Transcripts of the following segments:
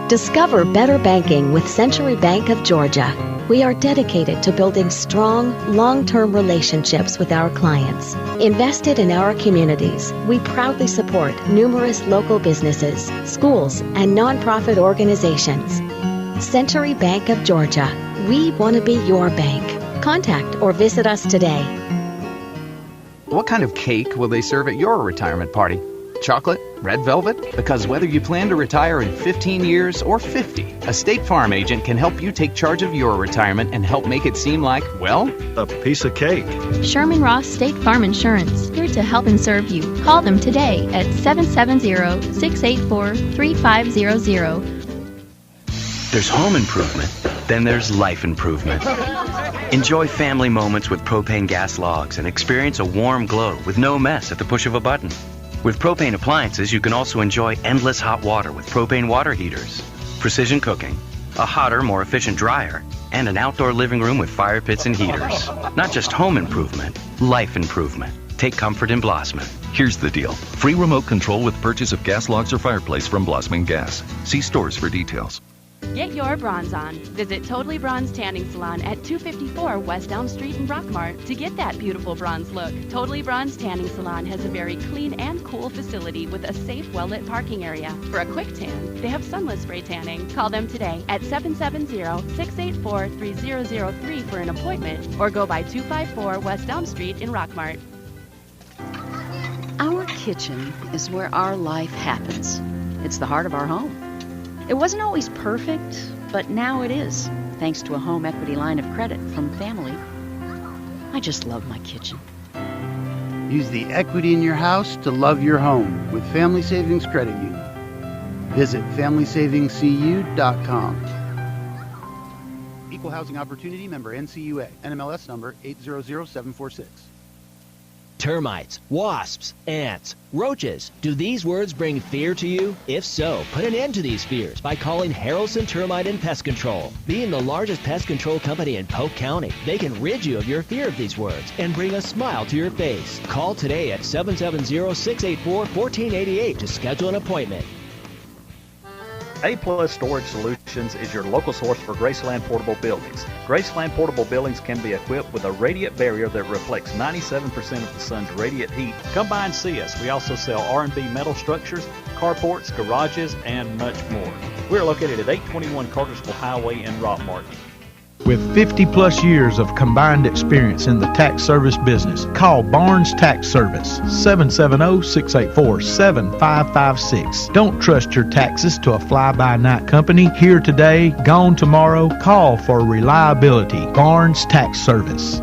Discover better banking with Century Bank of Georgia. We are dedicated to building strong, long-term relationships with our clients. Invested in our communities, we proudly support numerous local businesses, schools, and nonprofit organizations. Century Bank of Georgia. We want to be your bank. Contact or visit us today. What kind of cake will they serve at your retirement party? Chocolate? Red velvet? Because whether you plan to retire in 15 years or 50, a State Farm agent can help you take charge of your retirement and help make it seem like, well, a piece of cake. Sherman Ross State Farm Insurance, here to help and serve you. Call them today at 770-684-3500. There's home improvement, then there's life improvement. Enjoy family moments with propane gas logs and experience a warm glow with no mess at the push of a button. With propane appliances, you can also enjoy endless hot water with propane water heaters, precision cooking, a hotter, more efficient dryer, and an outdoor living room with fire pits and heaters. Not just home improvement, life improvement. Take comfort in Blossman. Here's the deal. Free remote control with purchase of gas logs or fireplace from Blossman Gas. See stores for details. Get your bronze on. Visit Totally Bronze Tanning Salon at 254 West Elm Street in Rockmart to get that beautiful bronze look. Totally Bronze Tanning Salon has a very clean and cool facility with a safe, well-lit parking area. For a quick tan, they have sunless spray tanning. Call them today at 770-684-3003 for an appointment or go by 254 West Elm Street in Rockmart. Our kitchen is where our life happens. It's the heart of our home. It wasn't always perfect, but now it is, thanks to a home equity line of credit from Family. I just love my kitchen. Use the equity in your house to love your home with Family Savings Credit Union. Visit FamilySavingsCU.com. Equal Housing Opportunity member NCUA, NMLS number 800746. Termites, wasps, ants, roaches. Do these words bring fear to you? If so, put an end to these fears by calling Harrelson Termite and Pest Control. Being the largest pest control company in Polk County, they can rid you of your fear of these words and bring a smile to your face. Call today at 770-684-1488 to schedule an appointment. A-Plus Storage Solutions is your local source for Graceland Portable Buildings. Graceland Portable Buildings can be equipped with a radiant barrier that reflects 97% of the sun's radiant heat. Come by and see us. We also sell R&B metal structures, carports, garages, and much more. We're located at 821 Cartersville Highway in Rockmart. With 50-plus years of combined experience in the tax service business, call Barnes Tax Service, 770-684-7556. Don't trust your taxes to a fly-by-night company. Here today, gone tomorrow. Call for reliability. Barnes Tax Service.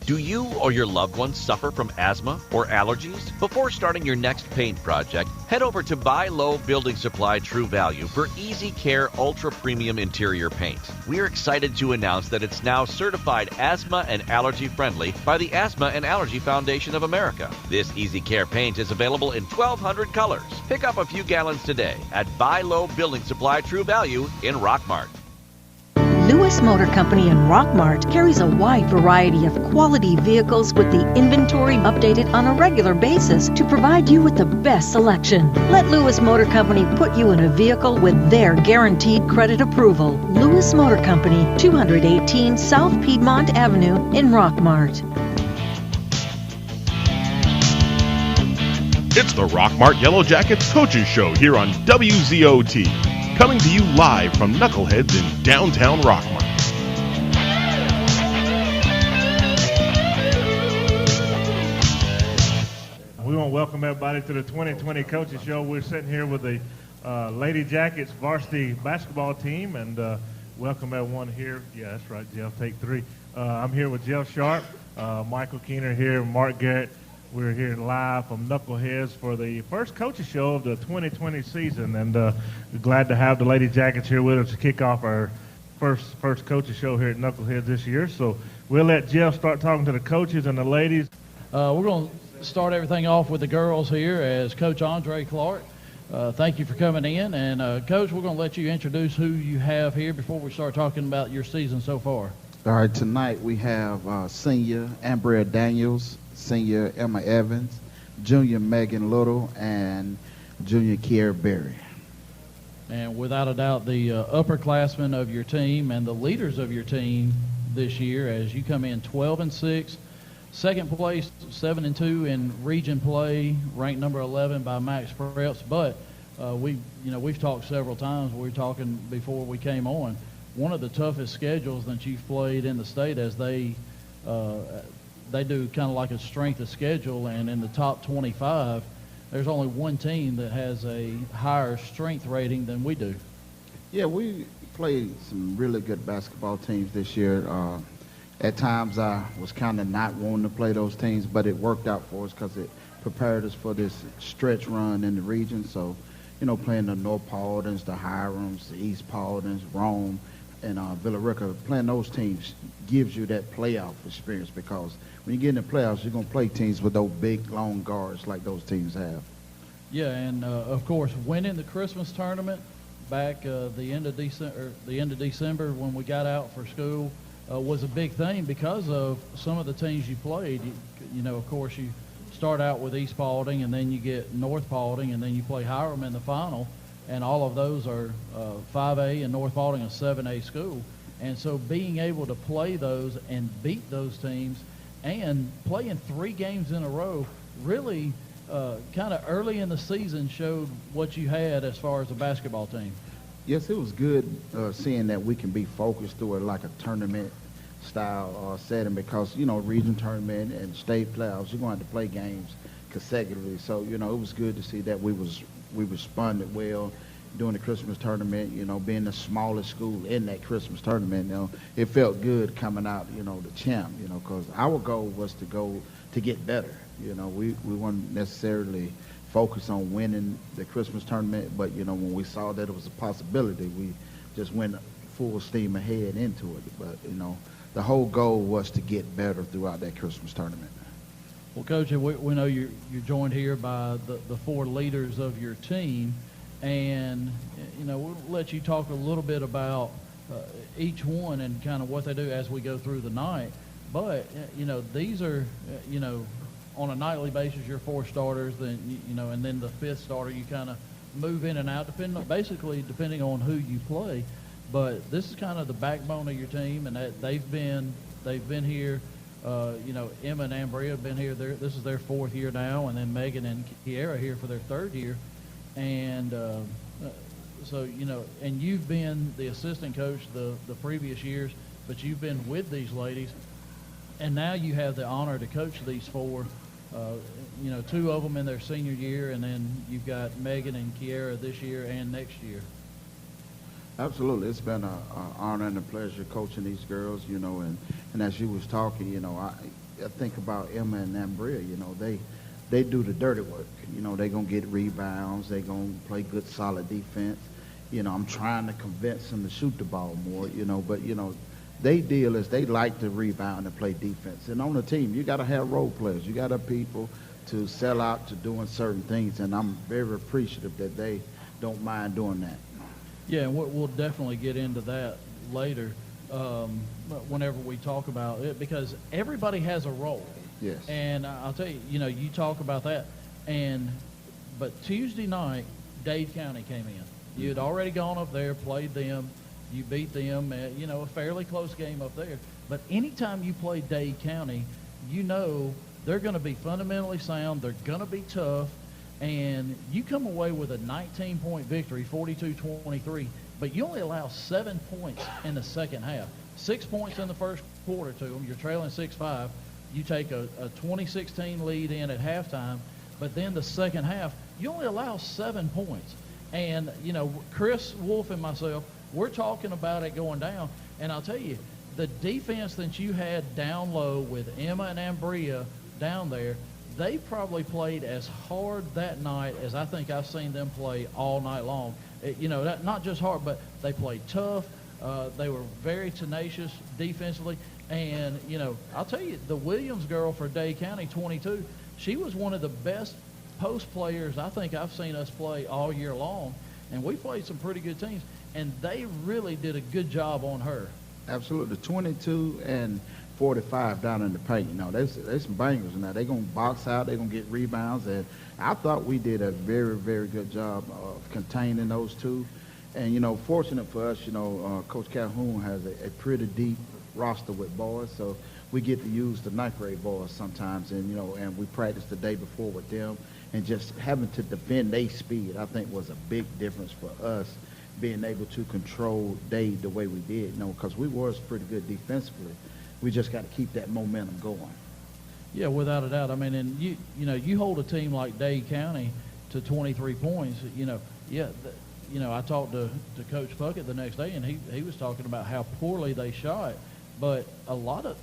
Do you or your loved ones suffer from asthma or allergies? Before starting your next paint project, head over to Buy Low Building Supply True Value for Easy Care Ultra Premium Interior Paint. We're excited to announce that it's now certified asthma and allergy friendly by the Asthma and Allergy Foundation of America. This Easy Care paint is available in 1,200 colors. Pick up a few gallons today at Buy Low Building Supply True Value in Rockmart. Lewis Motor Company in Rockmart carries a wide variety of quality vehicles with the inventory updated on a regular basis to provide you with the best selection. Let Lewis Motor Company put you in a vehicle with their guaranteed credit approval. Lewis Motor Company, 218 South Piedmont Avenue in Rockmart. It's the Rockmart Yellow Jackets Coaches Show here on WZOT. Coming to you live from Knuckleheads in downtown Rockmart. We want to welcome everybody to the 2020 Coaches Show. We're sitting here with the Lady Jackets varsity basketball team, and welcome everyone here. Yeah, that's right, Jeff, take three. I'm here with Jeff Sharp, Michael Keener here, Mark Garrett. We're here live from Knuckleheads for the first coaches show of the 2020 season, and we're glad to have the Lady Jackets here with us to kick off our first coaches show here at Knuckleheads this year. So we'll let Jeff start talking to the coaches and the ladies. We're going to start everything off with the girls here as Coach Andre Clark. Thank you for coming in, and Coach, we're going to let you introduce who you have here before we start talking about your season so far. All right, tonight we have senior Ambrea Daniels, senior Emma Evans, junior Megan Little, and junior Kiera Berry. And without a doubt, the upperclassmen of your team and the leaders of your team this year, as you come in 12-6, second place, 7-2 in region play, ranked number 11 by Max Preps. But we've talked several times. We were talking before we came on. One of the toughest schedules that you've played in the state, as they do kind of like a strength of schedule, and in the top 25, there's only one team that has a higher strength rating than we do. Yeah, we played some really good basketball teams this year. At times I was kind of not wanting to play those teams, but it worked out for us because it prepared us for this stretch run in the region. So, playing the North Paultons, the Hirams, the East Paultons, Rome, and Villa Rica, playing those teams gives you that playoff experience, because when you get in the playoffs, you're going to play teams with those big, long guards like those teams have. Yeah, and of course, winning the Christmas tournament back the end of December when we got out for school was a big thing because of some of the teams you played. Of course, you start out with East Paulding, and then you get North Paulding, and then you play Hiram in the final. And all of those are 5A, and North Paulding a 7A school. And so being able to play those and beat those teams and playing 3 games in a row really kind of early in the season showed what you had as far as a basketball team. Yes, it was good seeing that we can be focused through it like a tournament style setting, because, region tournament and state playoffs, you're going to have to play games consecutively. So, it was good to see that we responded well during the Christmas tournament, being the smallest school in that Christmas tournament. It felt good coming out, the champ, because our goal was to get better. We weren't necessarily focused on winning the Christmas tournament, but, when we saw that it was a possibility, we just went full steam ahead into it. But, the whole goal was to get better throughout that Christmas tournament. Well, Coach, we know you're joined here by the 4 leaders of your team, and we'll let you talk a little bit about each one and kind of what they do as we go through the night. But these are on a nightly basis, your 4 starters, then and then the 5th starter, you kind of move in and out depending on who you play. But this is kind of the backbone of your team, and that they've been here. Emma and Ambria have been here. This is their 4th year now, and then Megan and Kiera here for their 3rd year. And and you've been the assistant coach the previous years, but you've been with these ladies, and now you have the honor to coach these 4. 2 of them in their senior year, and then you've got Megan and Kiera this year and next year. Absolutely. It's been an honor and a pleasure coaching these girls, and as you was talking, I think about Emma and Ambria, they do the dirty work. They're going to get rebounds. They're going to play good, solid defense. I'm trying to convince them to shoot the ball more, but, they deal is they like to rebound and play defense. And on the team, you got to have role players. You got to have people to sell out to doing certain things, and I'm very appreciative that they don't mind doing that. Yeah, and we'll definitely get into that later whenever we talk about it, because everybody has a role. Yes. And I'll tell you, you talk about that. But Tuesday night, Dade County came in. You had already gone up there, played them. You beat them, a fairly close game up there. But anytime you play Dade County, they're going to be fundamentally sound. They're going to be tough. And you come away with a 19-point victory, 42-23, but you only allow 7 points in the second half. 6 points in the first quarter to them. You're trailing 6-5. You take a 20-16 lead in at halftime, but then the second half, you only allow 7 points. And, Chris Wolf and myself, we're talking about it going down. And I'll tell you, the defense that you had down low with Emma and Ambria down there, they probably played as hard that night as I think I've seen them play all night long. Not just hard, but they played tough. They were very tenacious defensively. And, I'll tell you, the Williams girl for Dade County, 22, she was one of the best post players I think I've seen us play all year long. And we played some pretty good teams, and they really did a good job on her. Absolutely. 22 and 45 down in the paint. There's some bangers in there. They're going to box out. They're going to get rebounds. And I thought we did a very, very good job of containing those two. And, you know, fortunate for us, you know, Coach Calhoun has a pretty deep roster with boys, so we get to use the ninth grade boys sometimes, and, you know, and we practice the day before with them, and just having to defend their speed, I think, was a big difference for us, being able to control day the way we did, you know, because we was pretty good defensively. We just got to keep that momentum going. Yeah, without a doubt. I mean, and you know, you hold a team like Dade County to 23 points, you know, you know, I talked to Coach Puckett the next day, and he was talking about how poorly they shot, but a lot of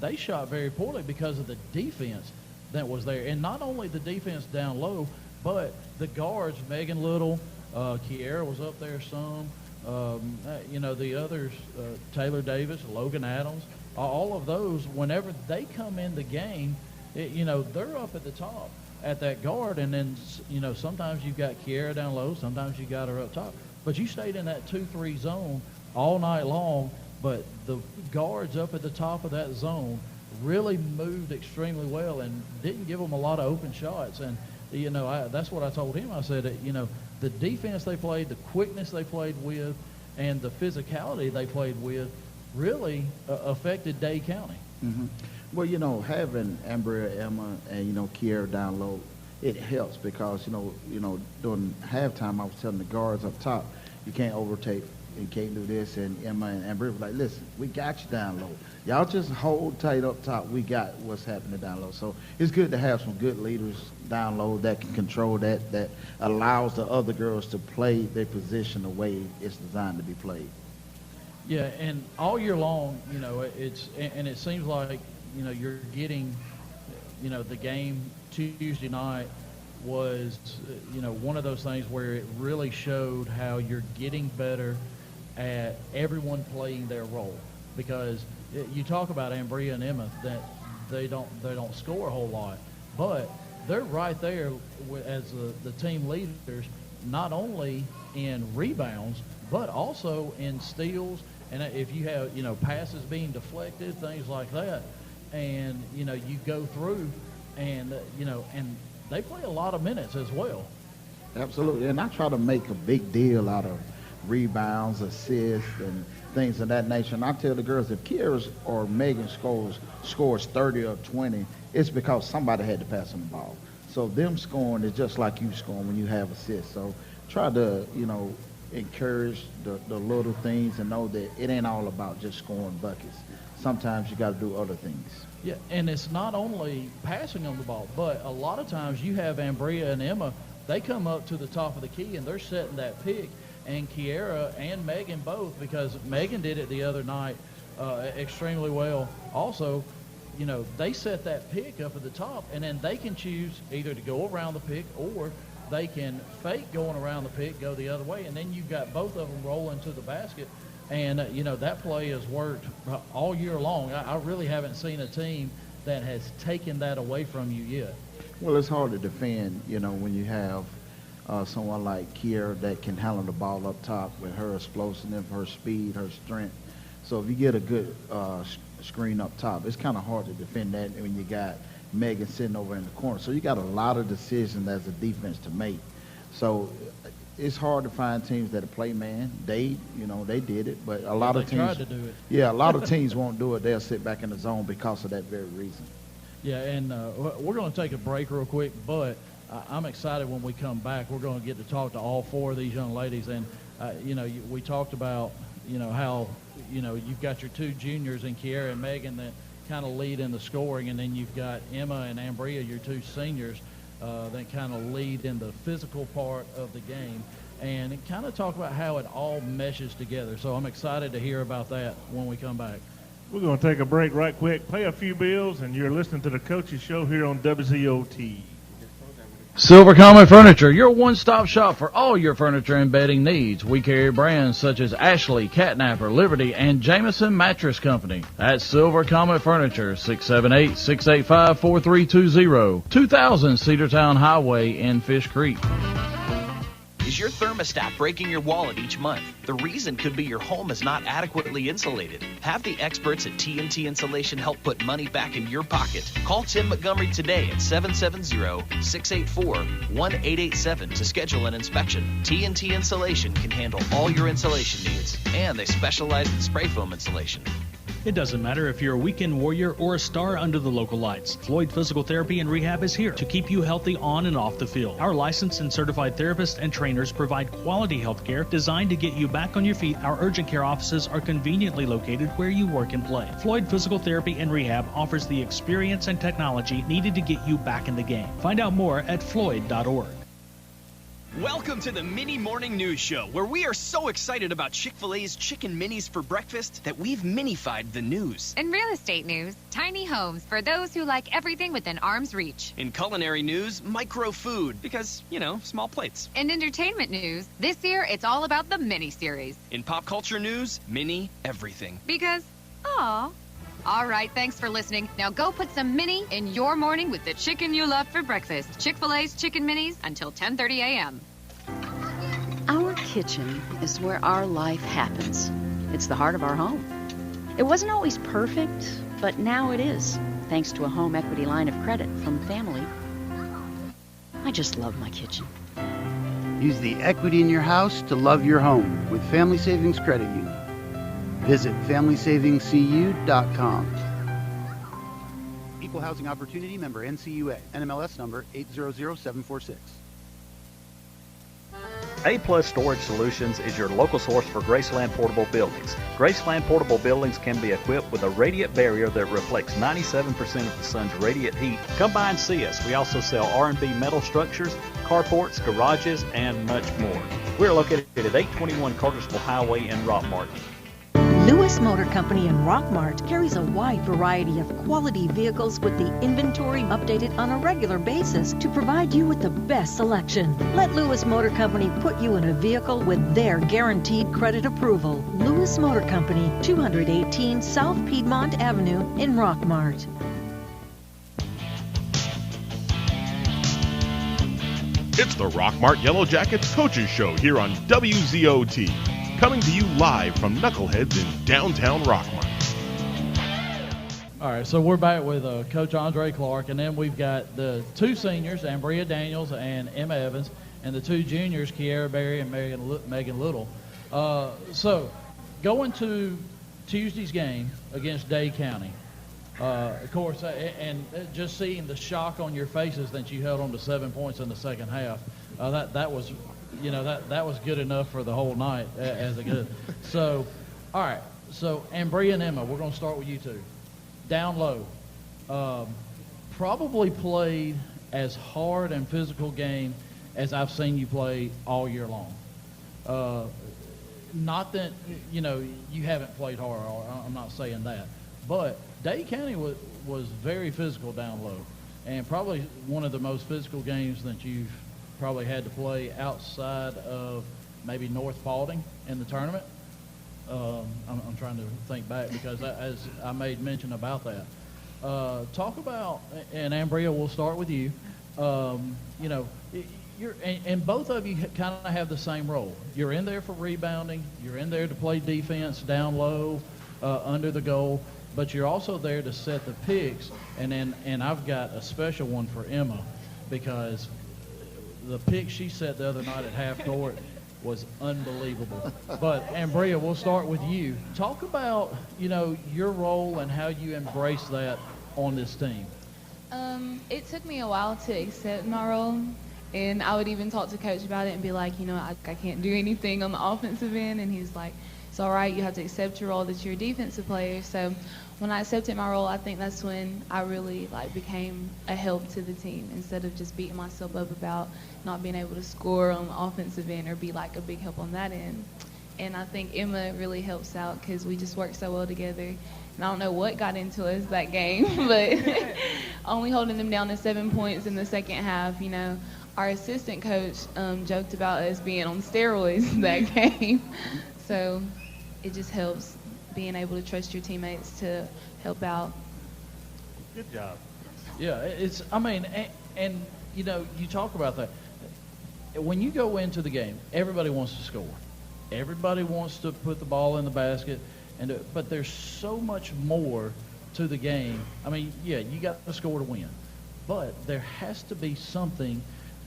they shot very poorly because of the defense that was there, and not only the defense down low, but the guards, Megan Little, Kiera was up there some, you know, the others, Taylor Davis, Logan Adams, all of those, whenever they come in the game, you know, they're up at the top at that guard, and then, you know, sometimes you've got Kiera down low, sometimes you got her up top, but you stayed in that 2-3 zone all night long, but the guards up at the top of that zone really moved extremely well and didn't give them a lot of open shots. And, you know, that's what I told him. I said, you know, the defense they played, the quickness they played with, and the physicality they played with really affected Dade County. Mm-hmm. Well, you know, having Ambria, Emma, and, you know, Kiera down low, it helps because, you know, during halftime I was telling the guards up top, you can't overtake, you can't do this, and Emma and Ambria were like, listen, we got you down low. Y'all just hold tight up top. We got what's happening down low. So it's good to have some good leaders down low that can control that allows the other girls to play their position the way it's designed to be played. Yeah, and all year long, you know, it seems like, you know, you're getting, you know, the game Tuesday night was, you know, one of those things where it really showed how you're getting better at everyone playing their role. Because you talk about Ambria and Emma, that they don't score a whole lot, but they're right there as the team leaders, not only in rebounds, but also in steals. And if you have, you know, passes being deflected, things like that, and, you know, you go through and, you know, and they play a lot of minutes as well. Absolutely. And I try to make a big deal out of rebounds, assists, and things of that nature. And I tell the girls, if Kiera or Megan scores 30 or 20, it's because somebody had to pass them the ball. So them scoring is just like you scoring when you have assists. So try to, you know, encourage the little things and know that it ain't all about just scoring buckets. Sometimes you got to do other things. Yeah, and it's not only passing on the ball, but a lot of times you have Ambria and Emma, they come up to the top of the key and they're setting that pick, and Kiera and Megan both, because Megan did it the other night extremely well. Also, you know, they set that pick up at the top, and then they can choose either to go around the pick or they can fake going around the pick, go the other way, and then you've got both of them rolling to the basket. And, you know, that play has worked all year long. I really haven't seen a team that has taken that away from you yet. Well, it's hard to defend, you know, when you have someone like Kiera that can handle the ball up top with her explosiveness, her speed, her strength. So if you get a good screen up top, it's kind of hard to defend that when you got Megan sitting over in the corner. So you got a lot of decisions as a defense to make. So it's hard to find teams that play man. They did it, but a lot of teams tried to do it. Yeah, a lot of teams won't do it. They'll sit back in the zone because of that very reason. Yeah, and we're going to take a break real quick, but I'm excited when we come back. We're going to get to talk to all four of these young ladies, and you know, we talked about, you know, how, you know, you've got your two juniors in Kiera and Megan that kind of lead in the scoring, and then you've got Emma and Ambria, your two seniors, that kind of lead in the physical part of the game, and kind of talk about how it all meshes together. So I'm excited to hear about that when we come back. We're going to take a break right quick, pay a few bills, and you're listening to the Coaches Show here on WZOT. Silver Comet Furniture, your one-stop shop for all your furniture and bedding needs. We carry brands such as Ashley, Catnapper, Liberty, and Jameson Mattress Company. That's Silver Comet Furniture, 678-685-4320, 2000 Cedartown Highway in Fish Creek. Is your thermostat breaking your wallet each month? The reason could be your home is not adequately insulated. Have the experts at TNT Insulation help put money back in your pocket. Call Tim Montgomery today at 770-684-1887 to schedule an inspection. TNT Insulation can handle all your insulation needs, and they specialize in spray foam insulation. It doesn't matter if you're a weekend warrior or a star under the local lights. Floyd Physical Therapy and Rehab is here to keep you healthy on and off the field. Our licensed and certified therapists and trainers provide quality health care designed to get you back on your feet. Our urgent care offices are conveniently located where you work and play. Floyd Physical Therapy and Rehab offers the experience and technology needed to get you back in the game. Find out more at floyd.org. Welcome to the Mini Morning News Show, where we are so excited about Chick-fil-A's Chicken Minis for breakfast that we've minified the news. In real estate news, tiny homes for those who like everything within arm's reach. In culinary news, micro food, because, small plates. In entertainment news, this year it's all about the mini-series. In pop culture news, mini everything. Because, aw. All right, thanks for listening. Now go put some mini in your morning with the chicken you love for breakfast. Chick-fil-A's Chicken Minis until 10:30 a.m. Our kitchen is where our life happens. It's the heart of our home. It wasn't always perfect, but now it is, thanks to a home equity line of credit from Family. I just love my kitchen. Use the equity in your house to love your home with Family Savings Credit Union. Visit FamilySavingsCU.com. Equal Housing Opportunity member NCUA. NMLS number 800746. A-Plus Storage Solutions is your local source for Graceland Portable Buildings. Graceland Portable Buildings can be equipped with a radiant barrier that reflects 97% of the sun's radiant heat. Come by and see us. We also sell R&B metal structures, carports, garages, and much more. We're located at 821 Cartersville Highway in Rockmart. Lewis Motor Company in Rockmart carries a wide variety of quality vehicles with the inventory updated on a regular basis to provide you with the best selection. Let Lewis Motor Company put you in a vehicle with their guaranteed credit approval. Lewis Motor Company, 218 South Piedmont Avenue in Rockmart. It's the Rockmart Yellow Jackets Coaches Show here on WZOT. Coming to you live from Knuckleheads in downtown Rockmart. All right, so we're back with Coach Andre Clark, and then we've got the two seniors, Ambria Daniels and Emma Evans, and the two juniors, Kiara Berry and Megan Little. So going to Tuesday's game against Dade County, of course, and just seeing the shock on your faces that you held on to 7 points in the second half, that was – that was good enough for the whole night as a good. So, all right. So, Ambria and Emma, we're going to start with you two. Down low. Probably played as hard and physical game as I've seen you play all year long. Not that, you haven't played hard. I'm not saying that. But Dade County was very physical down low, and probably one of the most physical games that you've probably had to play outside of maybe North Paulding in the tournament. I'm trying to think back because as I made mention about that. Talk about, and Ambria, we'll start with you. You're and both of you kind of have the same role. You're in there for rebounding. You're in there to play defense down low, under the goal, but you're also there to set the picks. And I've got a special one for Emma because the pick she set the other night at half court was unbelievable. But Ambria, we'll start with you. Talk about, your role and how you embrace that on this team. It took me a while to accept my role, and I would even talk to Coach about it and be like, I can't do anything on the offensive end, and he's like, it's all right, you have to accept your role that you're a defensive player. So when I accepted my role, I think that's when I really became a help to the team instead of just beating myself up about not being able to score on the offensive end or be a big help on that end. And I think Emma really helps out because we just work so well together. And I don't know what got into us that game, but only holding them down to 7 points in the second half, our assistant coach joked about us being on steroids that game. So it just helps being able to trust your teammates to help out. Good job. Yeah, and you talk about that. when you go into the game, everybody wants to score. Everybody wants to put the ball in the basket, but there's so much more to the game. I mean, yeah, you got to score to win, but there has to be something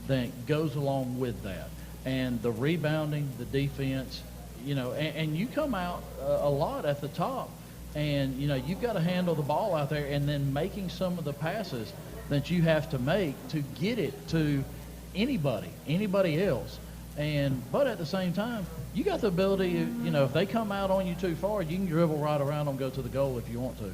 that goes along with that. And the rebounding, the defense, and you come out a lot at the top, and, you've got to handle the ball out there and then making some of the passes that you have to make to get it to anybody else. But at the same time, you got the ability, if they come out on you too far, you can dribble right around them, go to the goal if you want to.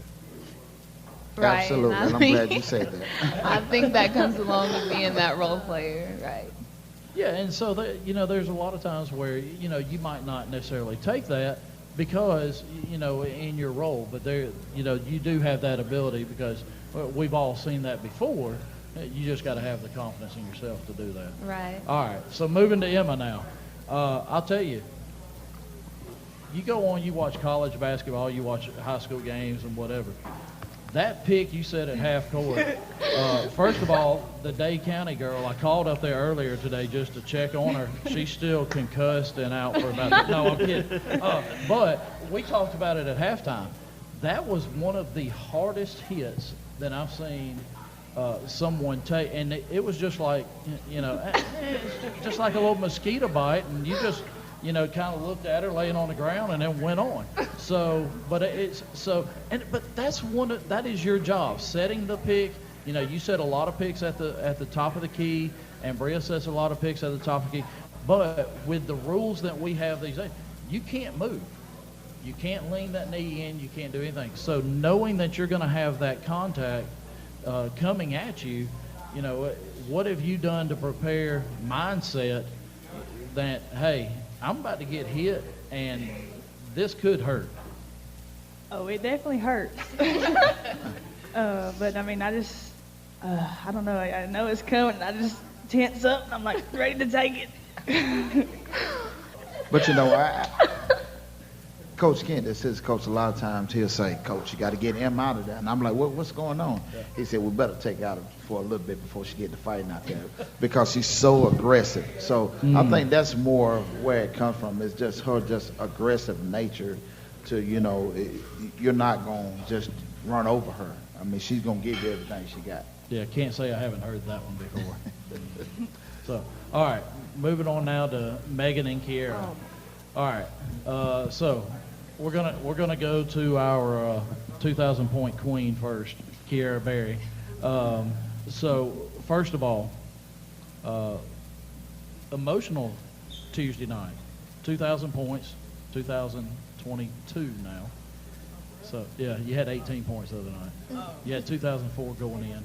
Right. Absolutely, and I'm glad you said that. I think that comes along with being that role player, right? Yeah, and so, there's a lot of times where, you might not necessarily take that because, in your role, but there, you do have that ability because we've all seen that before. You just got to have the confidence in yourself to do that. Right. All right, so moving to Emma now. I'll tell you, you go on, you watch college basketball, you watch high school games and whatever. That pick you said at half court, first of all, the Day County girl, I called up there earlier today just to check on her. She's still concussed and out for about, no, I'm kidding. But we talked about it at halftime. That was one of the hardest hits that I've seen someone take, and it was just like, just like a little mosquito bite, and you just, kind of looked at her laying on the ground and then went on. So, but that is your job, setting the pick. You set a lot of picks at the top of the key, and Bria sets a lot of picks at the top of the key. But with the rules that we have these days, you can't move. You can't lean that knee in. You can't do anything. So knowing that you're going to have that contact coming at you, what have you done to prepare mindset that, hey, I'm about to get hit and this could hurt? Oh, it definitely hurts. But I mean, I just, I don't know. I know it's coming. And I just tense up and I'm like ready to take it. But Coach Kent, assistant coach, a lot of times he'll say, Coach, you got to get him out of there. And I'm like, what's going on? Yeah. He said, we better take her out for a little bit before she get to fighting out there because she's so aggressive. So I think that's more where it comes from. It's just her aggressive nature to, you're not going to just run over her. I mean, she's going to give you everything she got. Yeah, can't say I haven't heard that one before. So, all right, moving on now to Megan and Kiera. All right, so we're gonna go to our 2,000 point queen first, Kiera Berry. So first of all, emotional Tuesday night, 2,000 points, 2022 now. So yeah, you had 18 points the other night. You had 2004 going in,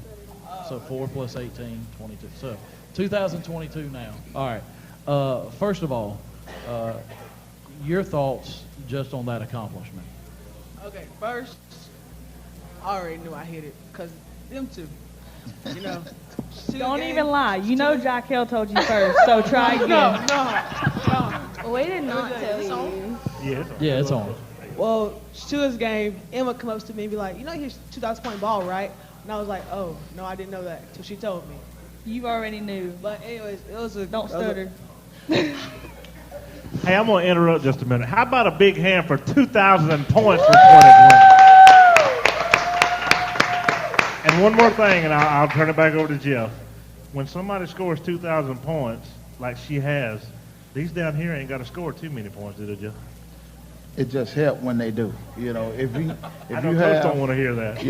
so 4 plus 18, 22. So 2022 now. All right. First of all, your thoughts just on that accomplishment. Okay, first, I already knew I hit it because them two, Don't even lie. Jaquel told you first, so try again. No. We did not tell you. Yeah, it's on. Well, to this game, Emma comes up to me and be like, here's 2,000 point ball, right? And I was like, oh, no, I didn't know that until she told me. You already knew. But anyways, it was a... Don't stutter. Hey, I'm going to interrupt just a minute. How about a big hand for 2,000 points for 2020? And one more thing, and I'll turn it back over to Jeff. When somebody scores 2,000 points, like she has, these down here ain't got to score too many points, do they, Jeff? It just helps when they do. If you Coach don't want to hear that.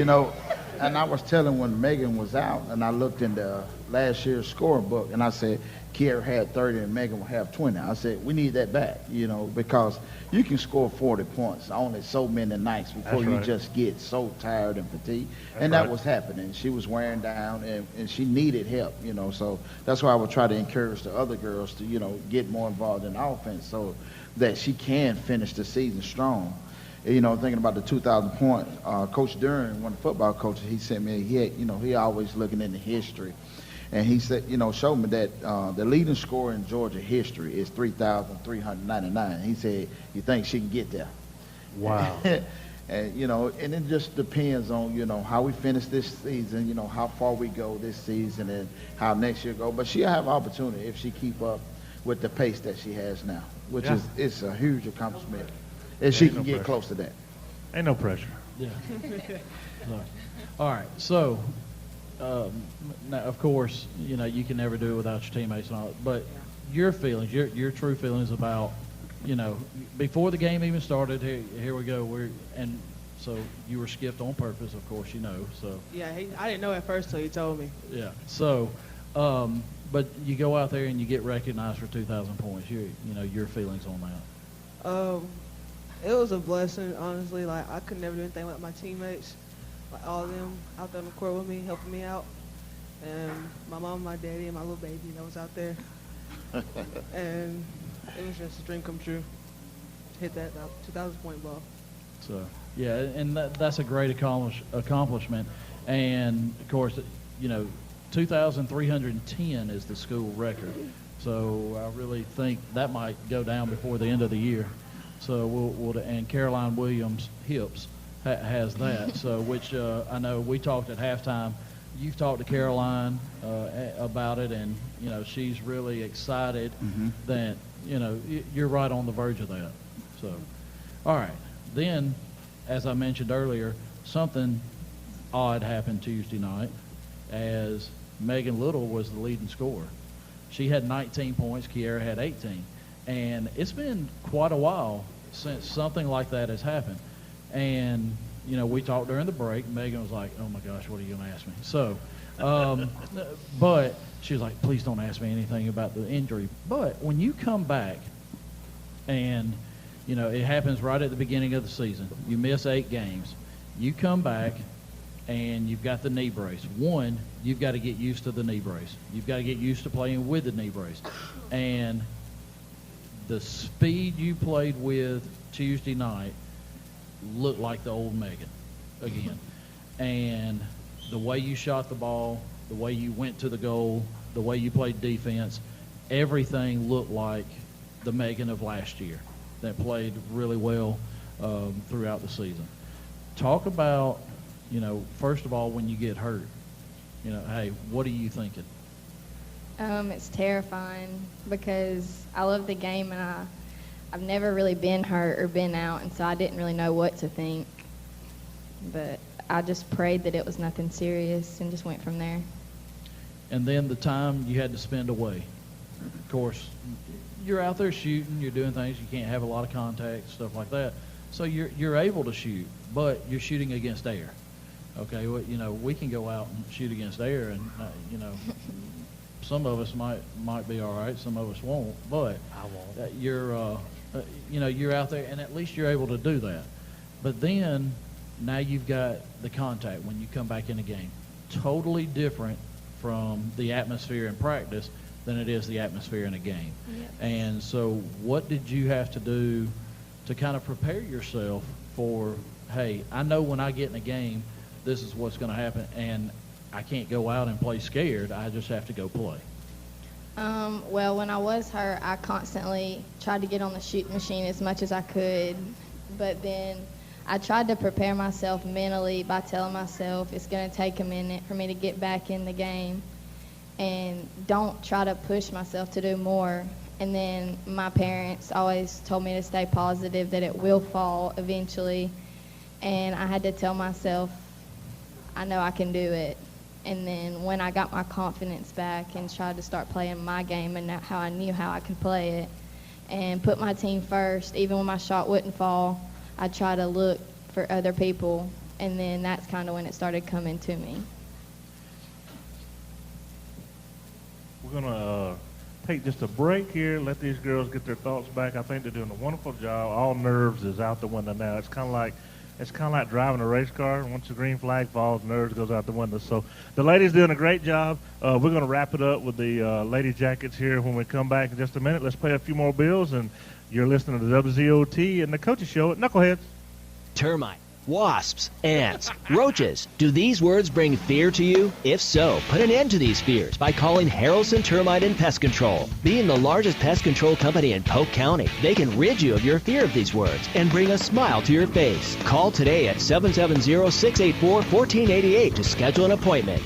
And I was telling when Megan was out, and I looked in the last year's scorebook, and I said, Kiera had 30 and Megan will have 20. I said, we need that back, because you can score 40 points only so many nights before you just get so tired and fatigued. That was happening. She was wearing down, and she needed help, So that's why I would try to encourage the other girls to, get more involved in offense so that she can finish the season strong. Thinking about the 2,000 points, Coach Duran, one of the football coaches, he sent me, he always looking into history. And he said, showed me that the leading scorer in Georgia history is 3,399. He said, you think she can get there? Wow. And, and it just depends on, how we finish this season, how far we go this season and how next year go. But she'll have opportunity if she keep up with the pace that she has now, which Yeah. is it's a huge accomplishment. And she ain't can no get pressure. close to that. Ain't no pressure. Yeah. So, all right. So, now, of course, you know, you can never do it without your teammates and all that, but your feelings, your true feelings about, you know, before the game even started, here we go. And so you were skipped on purpose, of course, you know. So Yeah, I didn't know at first till he told me. yeah. So, but you go out there and you get recognized for 2,000 points. You know, your feelings on that. It was a blessing, honestly. Like, I could never do anything without my teammates. Like, all of them out there on the court with me, helping me out. And my mom, my daddy, and my little baby that was out there. And it was just a dream come true to hit that 2,000-point ball. So, yeah, and that's a great accomplishment. And, of course, you know, 2,310 is the school record. So I really think that might go down before the end of the year. So we'll and Caroline Williams Hips has that. So which I know we talked at halftime. You've talked to Caroline about it, and you know she's really excited that you know you're right on the verge of that. So, all right. Then, as I mentioned earlier, something odd happened Tuesday night, as Megan Little was the leading scorer. She had 19 points. Kiara had 18. And it's been quite a while since something like that has happened. And, you know, we talked during the break. Megan was like, oh, my gosh, what are you going to ask me? So, but she was like, please don't ask me anything about the injury. But when you come back and, you know, it happens right at the beginning of the season. You miss 8 games. You come back and you've got the knee brace. One, you've got to get used to the knee brace. You've got to get used to playing with the knee brace. And the speed you played with Tuesday night looked like the old Megan again. And the way you shot the ball, the way you went to the goal, the way you played defense, everything looked like the Megan of last year that played really well throughout the season. Talk about, you know, first of all, when you get hurt, you know, hey, what are you thinking? It's terrifying because I love the game and I've never really been hurt or been out, and so I didn't really know what to think. But I just prayed that it was nothing serious and just went from there. And then the time you had to spend away. Of course, you're out there shooting, you're doing things, you can't have a lot of contact, stuff like that. So you're able to shoot, but you're shooting against air. Okay, well, you know, we can go out and shoot against air, and you know, some of us might be all right, some of us won't. But I won't. You know, you're out there, and at least you're able to do that. But then now you've got the contact when you come back in the game. Totally different from the atmosphere in practice than it is the atmosphere in a game. Yes. And so, what did you have to do to kind of prepare yourself for, hey, I know when I get in a game, this is what's going to happen, and I can't go out and play scared. I just have to go play. Well, when I was hurt, I constantly tried to get on the shooting machine as much as I could, but then I tried to prepare myself mentally by telling myself it's going to take a minute for me to get back in the game, and don't try to push myself to do more. And then my parents always told me to stay positive, that it will fall eventually, and I had to tell myself, I know I can do it. And then when I got my confidence back and tried to start playing my game and how I knew how I could play it and put my team first, even when my shot wouldn't fall, I try to look for other people, and then that's kind of when it started coming to me. We're going to take just a break here, let these girls get their thoughts back. I think they're doing a wonderful job. All nerves is out the window now. It's kind of like driving a race car. Once the green flag falls, nerves goes out the window. So the ladies doing a great job. We're going to wrap it up with the Lady Jackets here when we come back in just a minute. Let's pay a few more bills, and you're listening to WZOT and the Coaches Show at Knuckleheads. Termite, wasps, ants, roaches. Do these words bring fear to you? If so, put an end to these fears by calling Harrelson Termite and Pest Control. Being the largest pest control company in Polk County, they can rid you of your fear of these words and bring a smile to your face. Call today at 770-684-1488 to schedule an appointment.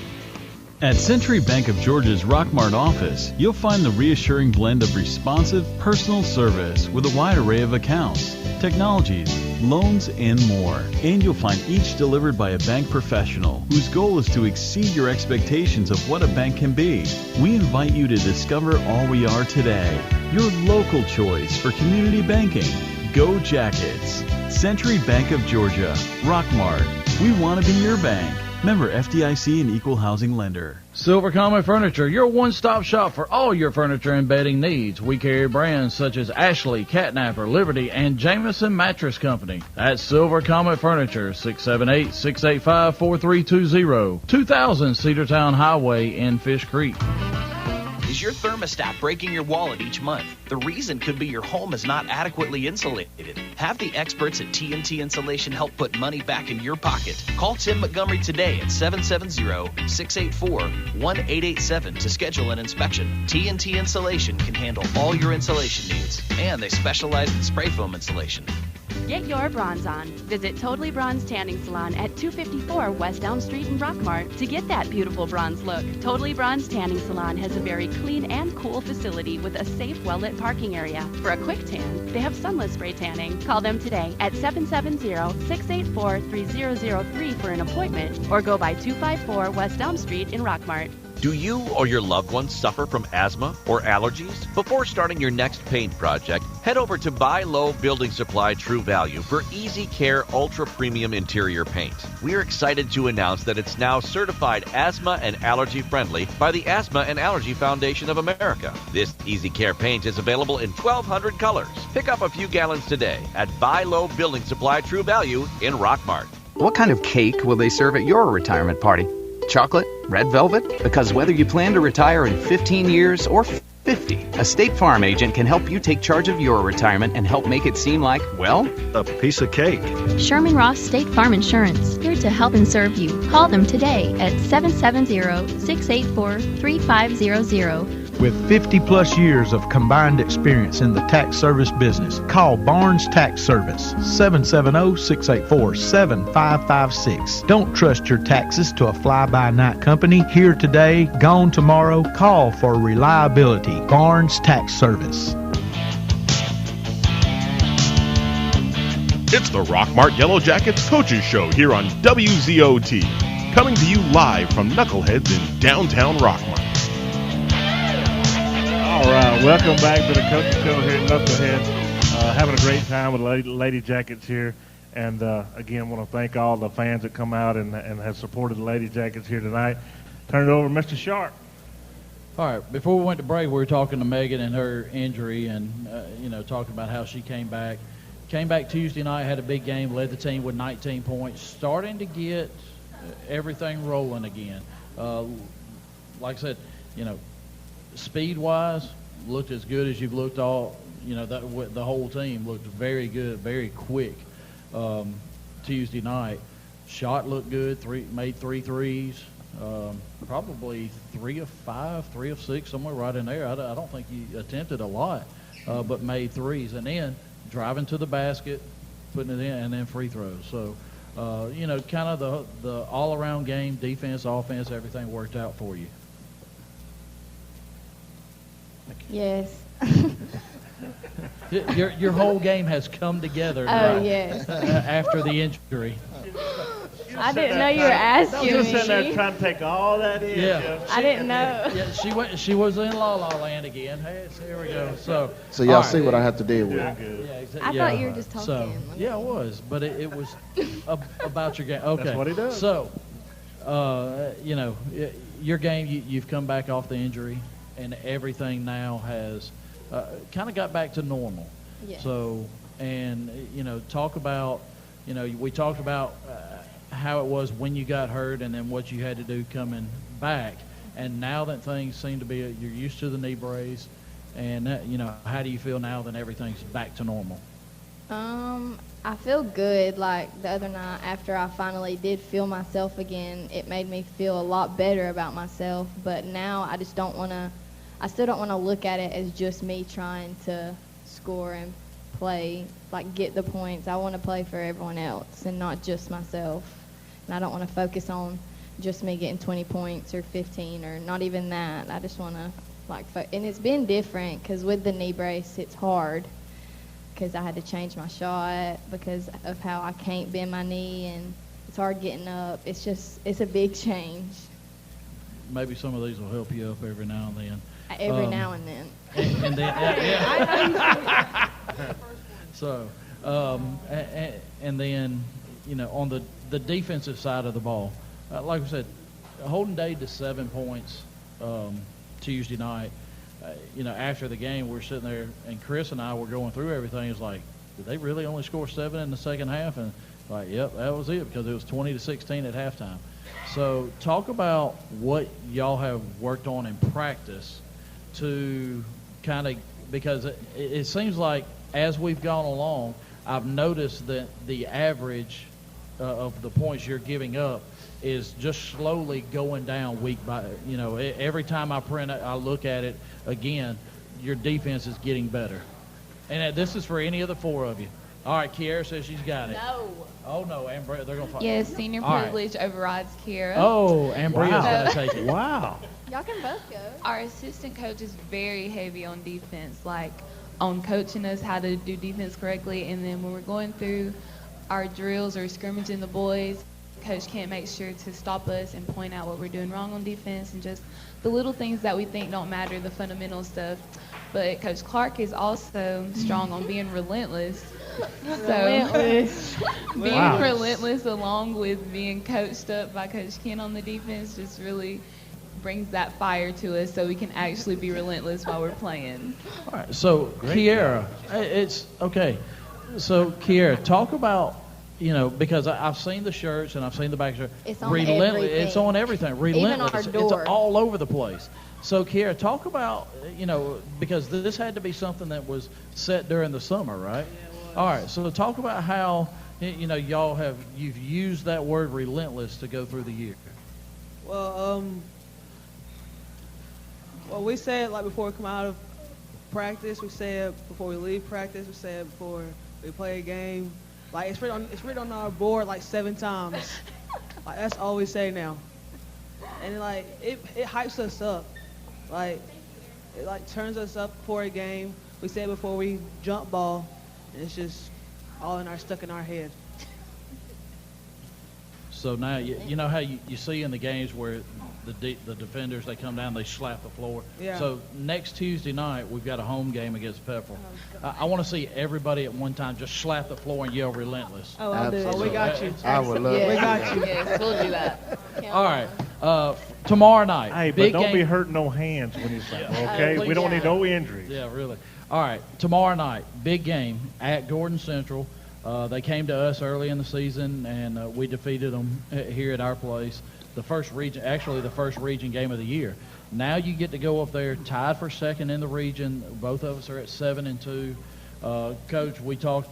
At Century Bank of Georgia's Rockmart office, you'll find the reassuring blend of responsive, personal service with a wide array of accounts, technologies, loans, and more. And you'll find each delivered by a bank professional whose goal is to exceed your expectations of what a bank can be. We invite you to discover all we are today. Your local choice for community banking. Go Jackets. Century Bank of Georgia. Rockmart. We want to be your bank. Member FDIC and Equal Housing Lender. Silver Comet Furniture, your one-stop shop for all your furniture and bedding needs. We carry brands such as Ashley, Catnapper, Liberty, and Jameson Mattress Company. That's Silver Comet Furniture, 678-685-4320, 2000 Cedartown Highway in Fish Creek. Is your thermostat breaking your wallet each month? The reason could be your home is not adequately insulated. Have the experts at TNT Insulation help put money back in your pocket. Call Tim Montgomery today at 770-684-1887 to schedule an inspection. TNT Insulation can handle all your insulation needs, and they specialize in spray foam insulation. Get your bronze on. Visit Totally Bronze Tanning Salon at 254 West Elm Street in Rockmart to get that beautiful bronze look. Totally Bronze Tanning Salon has a very clean and cool facility with a safe, well-lit parking area. For a quick tan, they have sunless spray tanning. Call them today at 770-684-3003 for an appointment or go by 254 West Elm Street in Rockmart. Do you or your loved ones suffer from asthma or allergies? Before starting your next paint project, head over to Buy Low Building Supply True Value for Easy Care Ultra Premium Interior Paint. We're excited to announce that it's now certified asthma and allergy friendly by the Asthma and Allergy Foundation of America. This Easy Care paint is available in 1,200 colors. Pick up a few gallons today at Buy Low Building Supply True Value in Rockmart. What kind of cake will they serve at your retirement party? Chocolate? Red velvet? Because whether you plan to retire in 15 years or 50, a State Farm agent can help you take charge of your retirement and help make it seem like, well, a piece of cake. Sherman Ross State Farm Insurance, here to help and serve you. Call them today at 770-684-3500. With 50-plus years of combined experience in the tax service business, call Barnes Tax Service, 770-684-7556. Don't trust your taxes to a fly-by-night company. Here today, gone tomorrow. Call for reliability. Barnes Tax Service. It's the Rockmart Yellow Jackets Coaches Show here on WZOT. Coming to you live from Knuckleheads in downtown Rockmart. All right, welcome back to the Coaches Show here at Knucklehead. Having a great time with Lady Jackets here. And again, want to thank all the fans that come out and have supported the Lady Jackets here tonight. Turn it over to Mr. Sharp. All right, before we went to break, we were talking to Megan and her injury and, talking about how she came back. Came back Tuesday night, had a big game, led the team with 19 points, starting to get everything rolling again. Like I said, speed-wise, looked as good as you've looked all, the whole team looked very good, very quick Tuesday night. Shot looked good, made 3 threes, probably 3 of 5, 3 of 6, somewhere right in there. I don't think he attempted a lot, but made threes. And then driving to the basket, putting it in, and then free throws. So, kind of the all-around game, defense, offense, everything worked out for you. Yes. Your whole game has come together yes. After the injury. I didn't know you were asking me. Just sitting there trying to take all that in. Yeah. I didn't know. Yeah, she was in La La Land again. Hey, so here we go. So y'all see what I have to deal with. I thought you were just talking. So, yeah, it was, but it was about your game. Okay. That's what he does. So, your game, you've come back off the injury, and everything now has kind of got back to normal. Yeah. So, and, talk about, we talked about how it was when you got hurt and then what you had to do coming back. And now that things seem to be, you're used to the knee brace, and, how do you feel now that everything's back to normal? I feel good. Like the other night after I finally did feel myself again, it made me feel a lot better about myself. But now I just still don't want to look at it as just me trying to score and play, like get the points. I want to play for everyone else and not just myself. And I don't want to focus on just me getting 20 points or 15 or not even that. I just want to, and it's been different because with the knee brace, it's hard because I had to change my shot because of how I can't bend my knee, and it's hard getting up. It's a big change. Maybe some of these will help you up every now and then. Every now and then. And then, so, and then, on the defensive side of the ball, like I said, holding Dade to 7 points Tuesday night. After the game, we're sitting there, and Chris and I were going through everything. It's like, did they really only score 7 in the second half? And yep, that was it, because it was 20-16 at halftime. So talk about what y'all have worked on in practice to kind of, because it seems like as we've gone along, I've noticed that the average of the points you're giving up is just slowly going down week by, every time I print it, I look at it again, your defense is getting better. And this is for any of the 4 of you. All right, Kiara says she's got it. No. Oh, no, they're going to fight. Yes, senior privilege overrides Kiara. Oh, and Bria's going to take it. Wow. Y'all can both go. Our assistant coach is very heavy on defense, on coaching us how to do defense correctly. And then when we're going through our drills or scrimmaging the boys, Coach can't make sure to stop us and point out what we're doing wrong on defense and just the little things that we think don't matter, the fundamental stuff. But Coach Clark is also strong on being relentless. Being relentless along with being coached up by Coach Ken on the defense just really brings that fire to us so we can actually be relentless while we're playing. All right, so Kiara, it's okay. So Kiara, talk about, because I've seen the shirts and I've seen the back shirt. It's on everything. It's on everything. Relentless. Even our door. It's all over the place. So Kiara, talk about, because this had to be something that was set during the summer, right? Yeah, all right, so talk about how, you've used that word relentless to go through the year. Well, we say it before we come out of practice. We say it before we leave practice. We say it before we play a game. It's written on our board 7 times. That's all we say now. And it hypes us up. It turns us up before a game. We say it before we jump ball, and it's just all stuck in our head. So now you know how you see in the games where the defenders, they come down, they slap the floor. Yeah. So next Tuesday night we've got a home game against Pepperell. I want to see everybody at one time just slap the floor and yell relentless. Oh, I'll do it. Oh, we got you. I would love We got you. Yes, we'll do that. All right. Tomorrow night. Hey, big but don't game. be hurting no hands when you say, okay? We don't need no injuries. Yeah, really. All right. Tomorrow night, big game at Gordon Central. They came to us early in the season, and we defeated them here at our place. The first region game of the year. Now you get to go up there tied for second in the region. Both of us are at 7-2. Coach, we talked,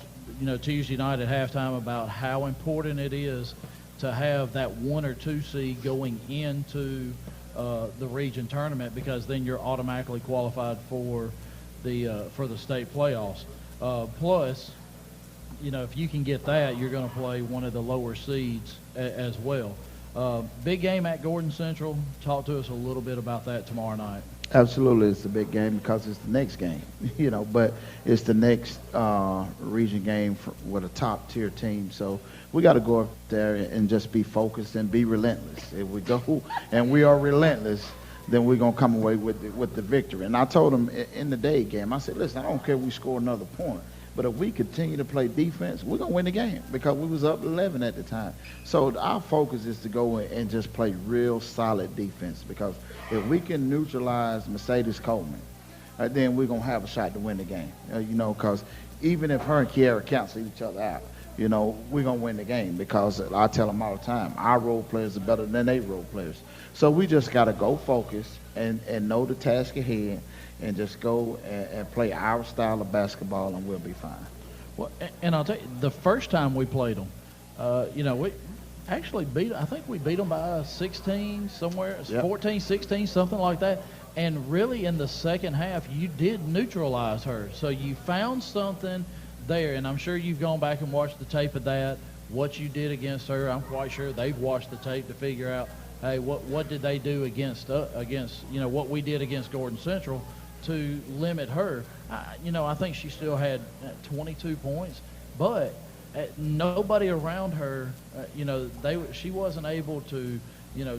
Tuesday night at halftime about how important it is to have that 1 or 2 seed going into the region tournament, because then you're automatically qualified for the state playoffs. Plus, if you can get that, you're going to play one of the lower seeds as well. Big game at Gordon Central. Talk to us a little bit about that tomorrow night. Absolutely, it's a big game because it's the next game, but it's the next region game with a top-tier team. So we got to go up there and just be focused and be relentless. If we go and we are relentless, then we're going to come away with the victory. And I told them in the day game, I said, listen, I don't care if we score another point. But if we continue to play defense, we're going to win the game because we was up 11 at the time. So our focus is to go in and just play real solid defense, because if we can neutralize Mercedes Coleman, then we're going to have a shot to win the game. Because even if her and Kiara cancel each other out, we're going to win the game, because I tell them all the time, our role players are better than their role players. So we just got to go focus and know the task ahead, and just go and play our style of basketball, and we'll be fine. Well, and I'll tell you, the first time we played them, we actually I think we beat them by 16 somewhere, yep. 14, 16, something like that. And really in the second half, you did neutralize her. So you found something there, and I'm sure you've gone back and watched the tape of that, what you did against her. I'm quite sure they've watched the tape to figure out, hey, what did they do against what we did against Gordon Central to limit her? I think she still had 22 points, but nobody around her, she wasn't able to,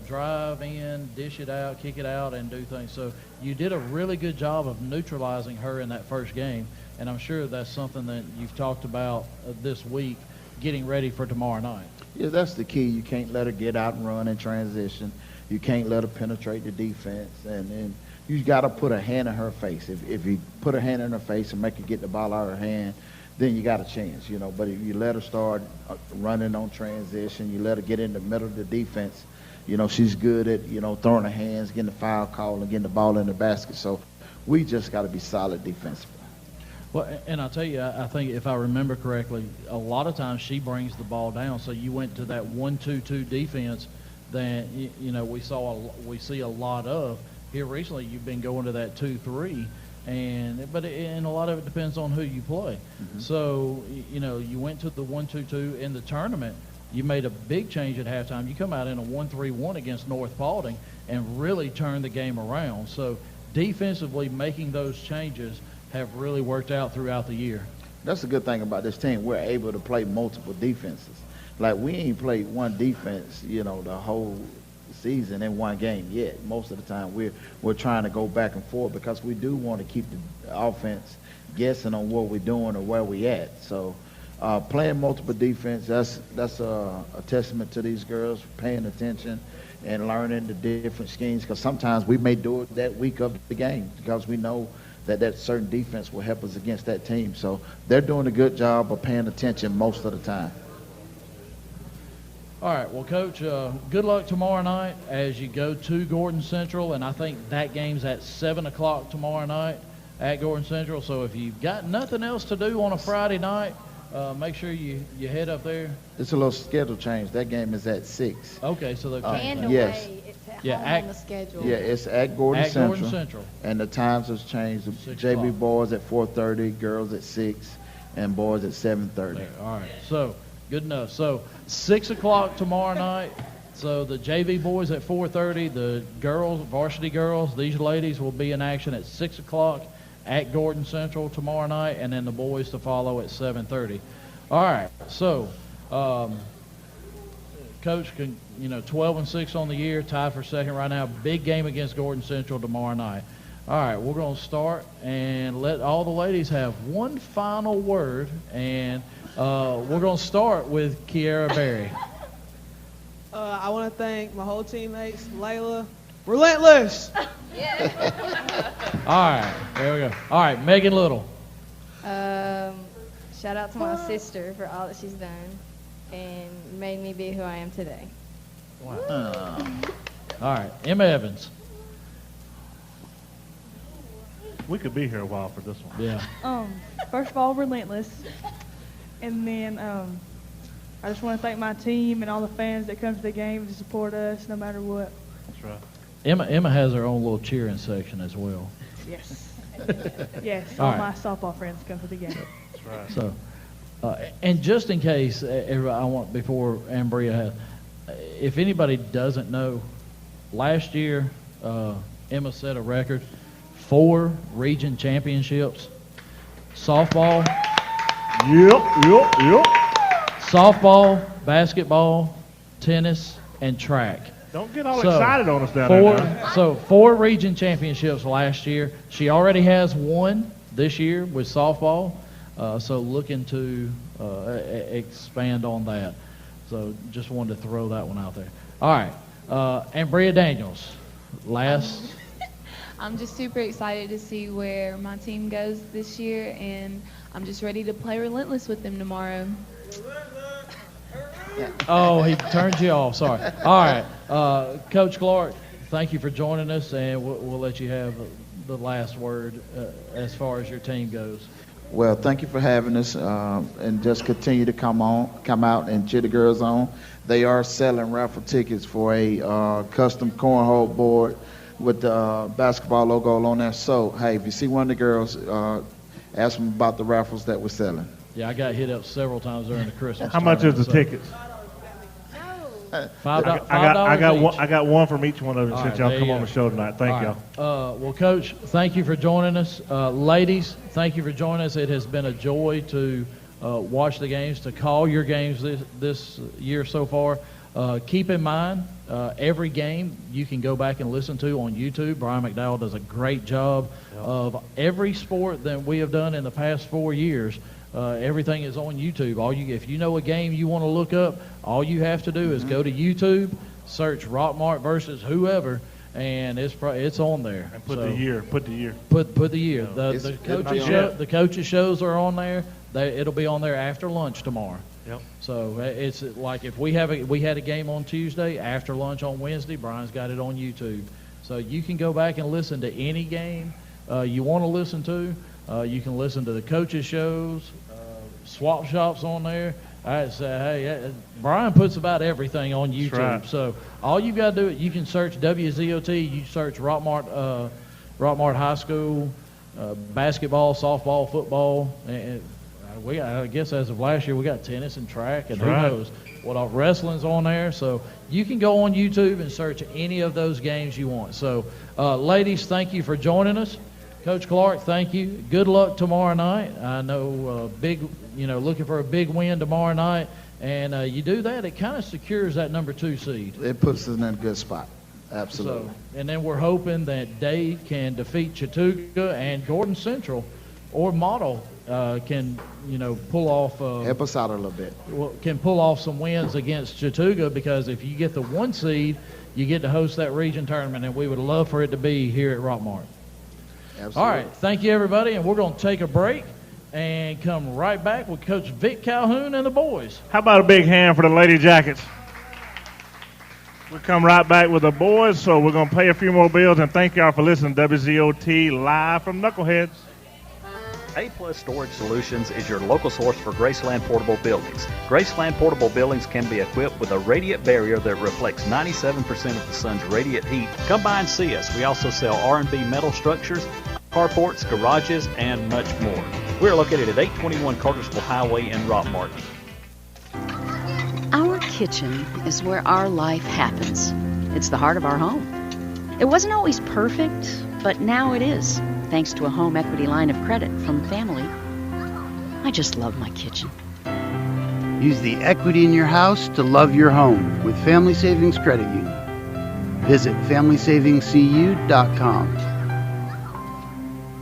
drive in, dish it out, kick it out, and do things. So you did a really good job of neutralizing her in that first game, and I'm sure that's something that you've talked about this week, getting ready for tomorrow night. Yeah, that's the key. You can't let her get out and run in transition. You can't let her penetrate the defense, and you got to put a hand in her face. If you put a hand in her face and make her get the ball out of her hand, then you got a chance, But if you let her start running on transition, you let her get in the middle of the defense, she's good at, throwing her hands, getting the foul call, and getting the ball in the basket. So we just got to be solid defensively. Well, and I'll tell you, I think if I remember correctly, a lot of times she brings the ball down. So you went to that 1-2-2 defense that, we see a lot of. Here recently you've been going to that 2-3. And a lot of it depends on who you play. Mm-hmm. So, you went to the 1-2-2 in the tournament. You made a big change at halftime. You come out in a 1-3-1 against North Paulding and really turned the game around. So, defensively, making those changes have really worked out throughout the year. That's the good thing about this team. We're able to play multiple defenses. Like, we ain't played one defense, the whole season in one game yet. Most of the time we're trying to go back and forth because we do want to keep the offense guessing on what we're doing or where we at. So playing multiple defense, that's a testament to these girls paying attention and learning the different schemes, because sometimes we may do it that week of the game because we know that certain defense will help us against that team. So they're doing a good job of paying attention most of the time. All right, well, Coach, good luck tomorrow night as you go to Gordon Central, and I think that game's at 7 o'clock tomorrow night at Gordon Central. So if you've got nothing else to do on a Friday night, make sure you head up there. It's a little schedule change. That game is at 6. Okay, so they've changed And yes. away, it's at home on the schedule. Yeah, it's at Gordon Central. Gordon Central. And the times has changed. JV boys at 4:30, girls at 6, and boys at 7:30. All right, so good enough. So 6 o'clock tomorrow night. So the JV boys at 4:30, the girls, varsity girls, these ladies will be in action at 6 o'clock at Gordon Central tomorrow night, and then the boys to follow at 7:30. All right, so Coach, 12-6 on the year, tied for second right now. Big game against Gordon Central tomorrow night. All right, we're going to start and let all the ladies have one final word, and we're going to start with Kiara Berry. I want to thank my whole teammates, Layla, relentless. All right, there we go. All right, Megan Little. Shout out to my sister for all that she's done and made me be who I am today. Wow. All right, Emma Evans. We could be here a while for this one. Yeah. First of all, relentless. And then I just want to thank my team and all the fans that come to the game to support us no matter what. That's right. Emma has her own little cheering section as well. Yes. Yes, All all right. my softball friends come to the game. That's right. So, and just in case, I want, before Ambria has, if anybody doesn't know, last year Emma set a record, 4 region championships, softball. Yep. Softball, basketball, tennis, and track. Don't get all excited on us down there now. So 4 region championships last year. She already has 1 this year with softball. So looking to expand on that. So just wanted to throw that one out there. All right. Ambria Daniels, last. I'm just super excited to see where my team goes this year, and I'm just ready to play relentless with them tomorrow. Oh, he turned you off. Sorry. All right. Coach Clark, thank you for joining us, and we'll let you have the last word as far as your team goes. Well, thank you for having us, and just continue to come out and cheer the girls on. They are selling raffle tickets for a custom cornhole board with the basketball logo on there. So, hey, if you see one of the girls, ask them about the raffles that we're selling. Yeah, I got hit up several times during the Christmas. How much is the so. tickets? I got one from each one of them since y'all there come you on go. the show tonight. Thank All y'all. right. Well, Coach, thank you for joining us. Ladies, thank you for joining us. It has been a joy to watch the games, to call your games this year so far. Keep in mind, every game you can go back and listen to on YouTube. Brian McDowell does a great job of every sport that we have done in the past 4 years. Everything is on YouTube. If you know a game you want to look up, all you have to do is go to YouTube, search Rockmart versus whoever, and it's on there. And put the year. Put the year. The coaches shows are on there. It'll be on there after lunch tomorrow. Yep. So it's like if we had a game on Tuesday, after lunch on Wednesday, Brian's got it on YouTube. So you can go back and listen to any game you want to listen to. You can listen to the coaches' shows, swap shops on there. I say, hey, Brian puts about everything on YouTube. That's right. So all you got to do, you can search WZOT. You search Rockmart High School, basketball, softball, football, and I guess as of last year we got tennis and track, and That's right. who knows what all wrestling's on there. So you can go on YouTube and search any of those games you want. So ladies, thank you for joining us. Coach Clark, thank you. Good luck tomorrow night. I know looking for a big win tomorrow night, and you do that, it kind of secures that number 2 seed. It puts us in a good spot. Absolutely. So, and then we're hoping that Dave can defeat Chattooga and Gordon Central, or Model can pull off. Help us out a little bit. Can pull off some wins against Chattooga, because if you get the 1 seed, you get to host that region tournament, and we would love for it to be here at Rockmart. Absolutely. All right, thank you, everybody, and we're going to take a break and come right back with Coach Vic Calhoun and the boys. How about a big hand for the Lady Jackets? We'll come right back with the boys, so we're going to pay a few more bills, and thank y'all for listening to WZOT live from Knuckleheads. A-Plus Storage Solutions is your local source for Graceland Portable Buildings. Graceland Portable Buildings can be equipped with a radiant barrier that reflects 97% of the sun's radiant heat. Come by and see us. We also sell R&B metal structures, carports, garages, and much more. We're located at 821 Cartersville Highway in Rockmart. Our kitchen is where our life happens. It's the heart of our home. It wasn't always perfect, but now it is, thanks to a home equity line of credit from Family. I just love my kitchen. Use the equity in your house to love your home with Family Savings Credit Union. Visit FamilySavingsCU.com.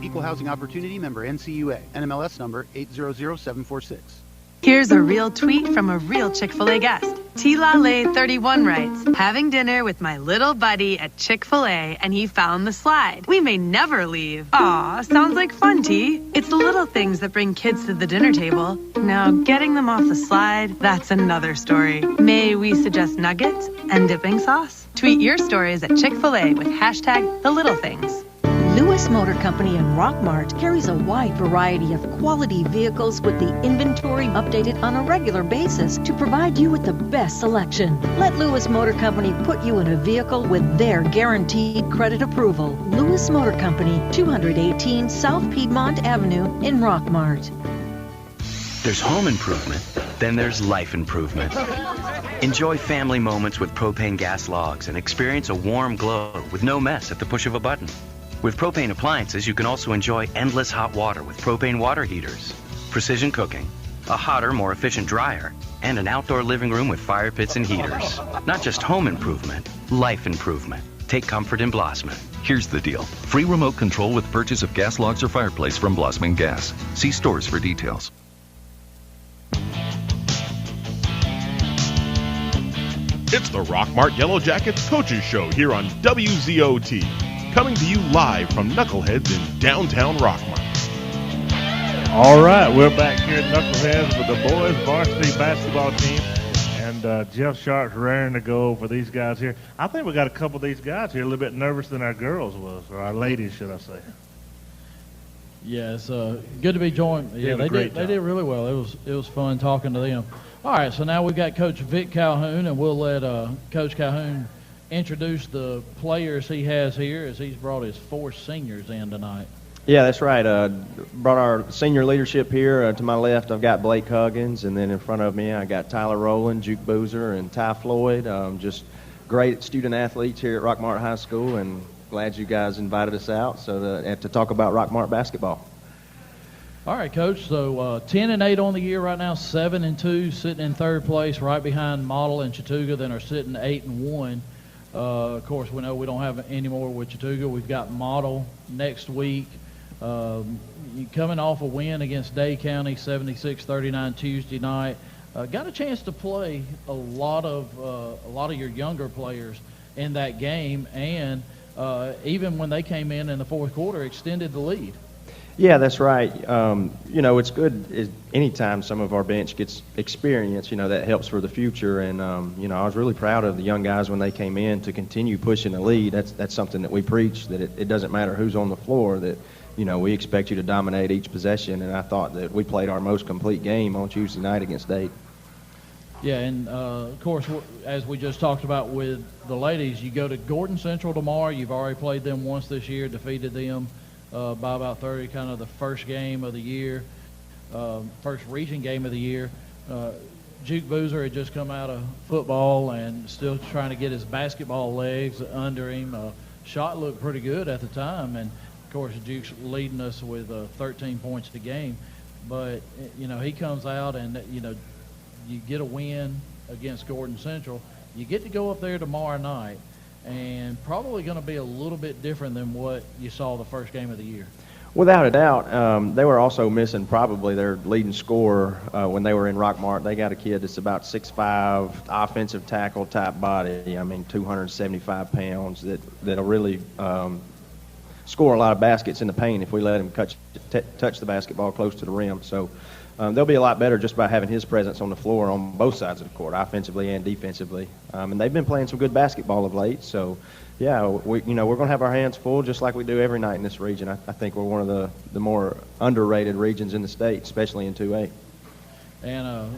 Equal Housing Opportunity member NCUA, NMLS number 800746. Here's a real tweet from a real Chick-fil-A guest. T-La-Lay31 writes, having dinner with my little buddy at Chick-fil-A and he found the slide. We may never leave. Aw, sounds like fun, T. It's the little things that bring kids to the dinner table. Now, getting them off the slide, that's another story. May we suggest nuggets and dipping sauce? Tweet your stories at Chick-fil-A with hashtag the little things. Lewis Motor Company in Rockmart carries a wide variety of quality vehicles with the inventory updated on a regular basis to provide you with the best selection. Let Lewis Motor Company put you in a vehicle with their guaranteed credit approval. Lewis Motor Company, 218 South Piedmont Avenue in Rockmart. There's home improvement, then there's life improvement. Enjoy family moments with propane gas logs and experience a warm glow with no mess at the push of a button. With propane appliances, you can also enjoy endless hot water with propane water heaters, precision cooking, a hotter, more efficient dryer, and an outdoor living room with fire pits and heaters. Not just home improvement, life improvement. Take comfort in Blossman. Here's the deal. Free remote control with purchase of gas logs or fireplace from Blossman Gas. See stores for details. It's the Rockmart Yellow Jackets Coaches Show here on WZOT. Coming to you live from Knuckleheads in downtown Rockmart. All right, we're back here at Knuckleheads with the boys varsity basketball team, and Jeff Sharp's raring to go for these guys here. I think we got a couple of these guys here a little bit nervous than our girls was, or our ladies, should I say. Yeah, it's good to be joined. Yeah, they did really well. It was fun talking to them. All right, so now we've got Coach Vic Calhoun, and we'll let Coach Calhoun introduce the players he has here, as he's brought his 4 seniors in tonight. Yeah, that's right. Brought our senior leadership here. To my left, I've got Blake Huggins, and then in front of me, I got Tyler Rowland, Juke Boozer, and Ty Floyd. Just great student athletes here at Rockmart High School, and glad you guys invited us out to talk about Rockmart basketball. All right, Coach. So 10-8 on the year right now, 7-2, sitting in third place, right behind Model and Chattooga. Then are sitting 8-1. Of course, we know we don't have any more with Chattooga. We've got Model next week. Coming off a win against Day County, 76-39 Tuesday night. Got a chance to play a lot of your younger players in that game, and even when they came in the fourth quarter, extended the lead. Yeah, that's right. It's good anytime some of our bench gets experience, that helps for the future. And, I was really proud of the young guys when they came in to continue pushing the lead. That's something that we preach, that it doesn't matter who's on the floor, that, we expect you to dominate each possession. And I thought that we played our most complete game on Tuesday night against Dade. Yeah, and, of course, as we just talked about with the ladies, you go to Gordon Central tomorrow. You've already played them once this year, defeated them by about 30, kind of the first game of the year, first region game of the year. Juke Boozer had just come out of football and still trying to get his basketball legs under him. Shot looked pretty good at the time, and, of course, Juke's leading us with 13 points a game. But, he comes out and, you get a win against Gordon Central. You get to go up there tomorrow night, and probably going to be a little bit different than what you saw the first game of the year. Without a doubt. They were also missing probably their leading scorer when they were in Rockmart. They got a kid that's about 6'5", offensive tackle type body. 275 pounds that'll really score a lot of baskets in the paint if we let him touch the basketball close to the rim. So they'll be a lot better just by having his presence on the floor on both sides of the court, offensively and defensively. And they've been playing some good basketball of late. So, yeah, we're going to have our hands full just like we do every night in this region. I think we're one of the more underrated regions in the state, especially in 2A. And,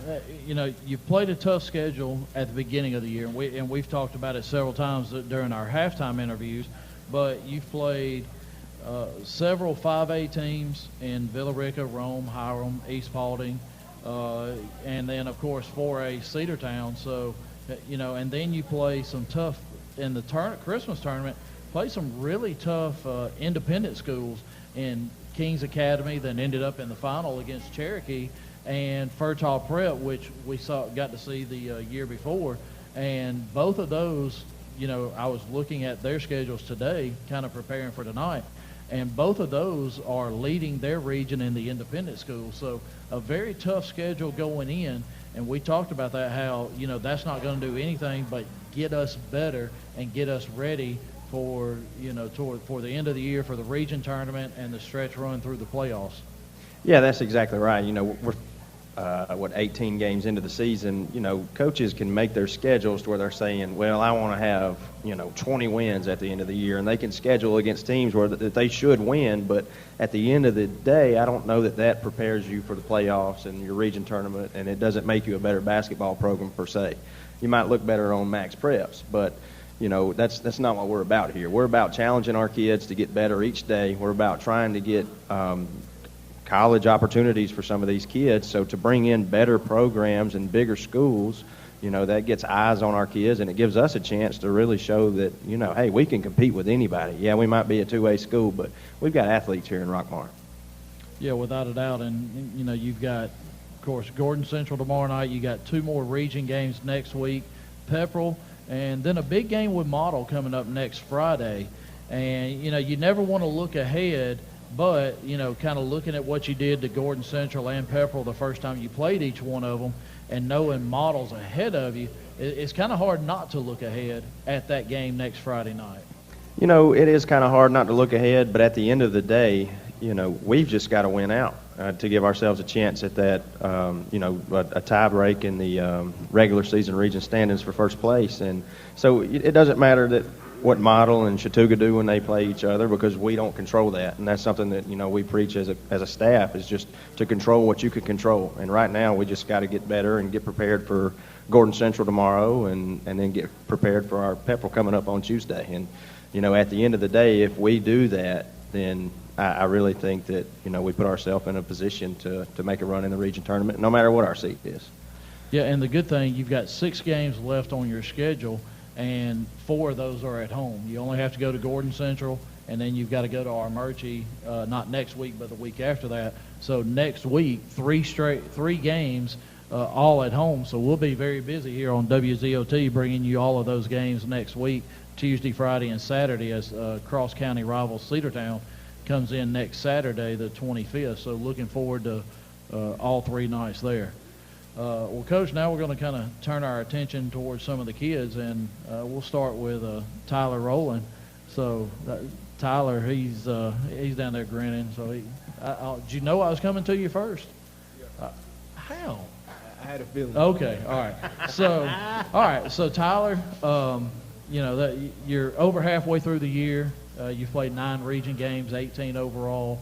you've played a tough schedule at the beginning of the year, and we've talked about it several times during our halftime interviews, but you've played several 5A teams in Villa Rica, Rome, Hiram, East Paulding, and then, of course, 4A Cedartown. So, and then you play some tough, in the Christmas tournament, play some really tough independent schools in Kings Academy that ended up in the final against Cherokee, and Fertile Prep, which we got to see the year before. And both of those, I was looking at their schedules today, kind of preparing for tonight, and both of those are leading their region in the independent schools. So a very tough schedule going in, and we talked about that, how, that's not going to do anything but get us better and get us ready for, for the end of the year, for the region tournament and the stretch run through the playoffs. Yeah, that's exactly right. We're 18 games into the season. Coaches can make their schedules to where they're saying, well, I want to have 20 wins at the end of the year, and they can schedule against teams where that they should win. But at the end of the day, I don't know that prepares you for the playoffs and your region tournament, and it doesn't make you a better basketball program per se. You might look better on max preps, but that's not what we're about here. We're about challenging our kids to get better each day. We're about trying to get college opportunities for some of these kids. So to bring in better programs and bigger schools, that gets eyes on our kids, and it gives us a chance to really show that, hey, we can compete with anybody. Yeah, we might be a 2A school, but we've got athletes here in Rockmart. Yeah, without a doubt. And, you've got, of course, Gordon Central tomorrow night. You got 2 more region games next week, Pepperell, and then a big game with Model coming up next Friday. And, you never want to look ahead, but, kind of looking at what you did to Gordon Central and Pepperell the first time you played each one of them and knowing Model's ahead of you, it's kind of hard not to look ahead at that game next Friday night. It is kind of hard not to look ahead, but at the end of the day, we've just got to win out to give ourselves a chance at that, a tie break in the regular season region standings for first place. And so it doesn't matter that what Model and Chattooga do when they play each other, because we don't control that, and that's something that we preach as a staff, is just to control what you can control. And right now we just got to get better and get prepared for Gordon Central tomorrow, and then get prepared for our Pepperell coming up on Tuesday. And at the end of the day, if we do that, then I really think that, we put ourselves in a position to make a run in the region tournament, no matter what our seed is. Yeah, and the good thing, you've got 6 games left on your schedule, and 4 of those are at home. You only have to go to Gordon Central, and then you've got to go to Armuchee, not next week, but the week after that. So next week, 3 games, all at home. So we'll be very busy here on WZOT, bringing you all of those games next week, Tuesday, Friday, and Saturday, as cross-county rival Cedartown comes in next Saturday, the 25th. So looking forward to all 3 nights there. Well, Coach, now we're going to kind of turn our attention towards some of the kids, and we'll start with Tyler Rowland. So, Tyler, he's down there grinning. So, did you know I was coming to you first? How? I had a feeling. Okay, all right. So, Tyler, you're over halfway through the year. You've played 9 region games, 18 overall.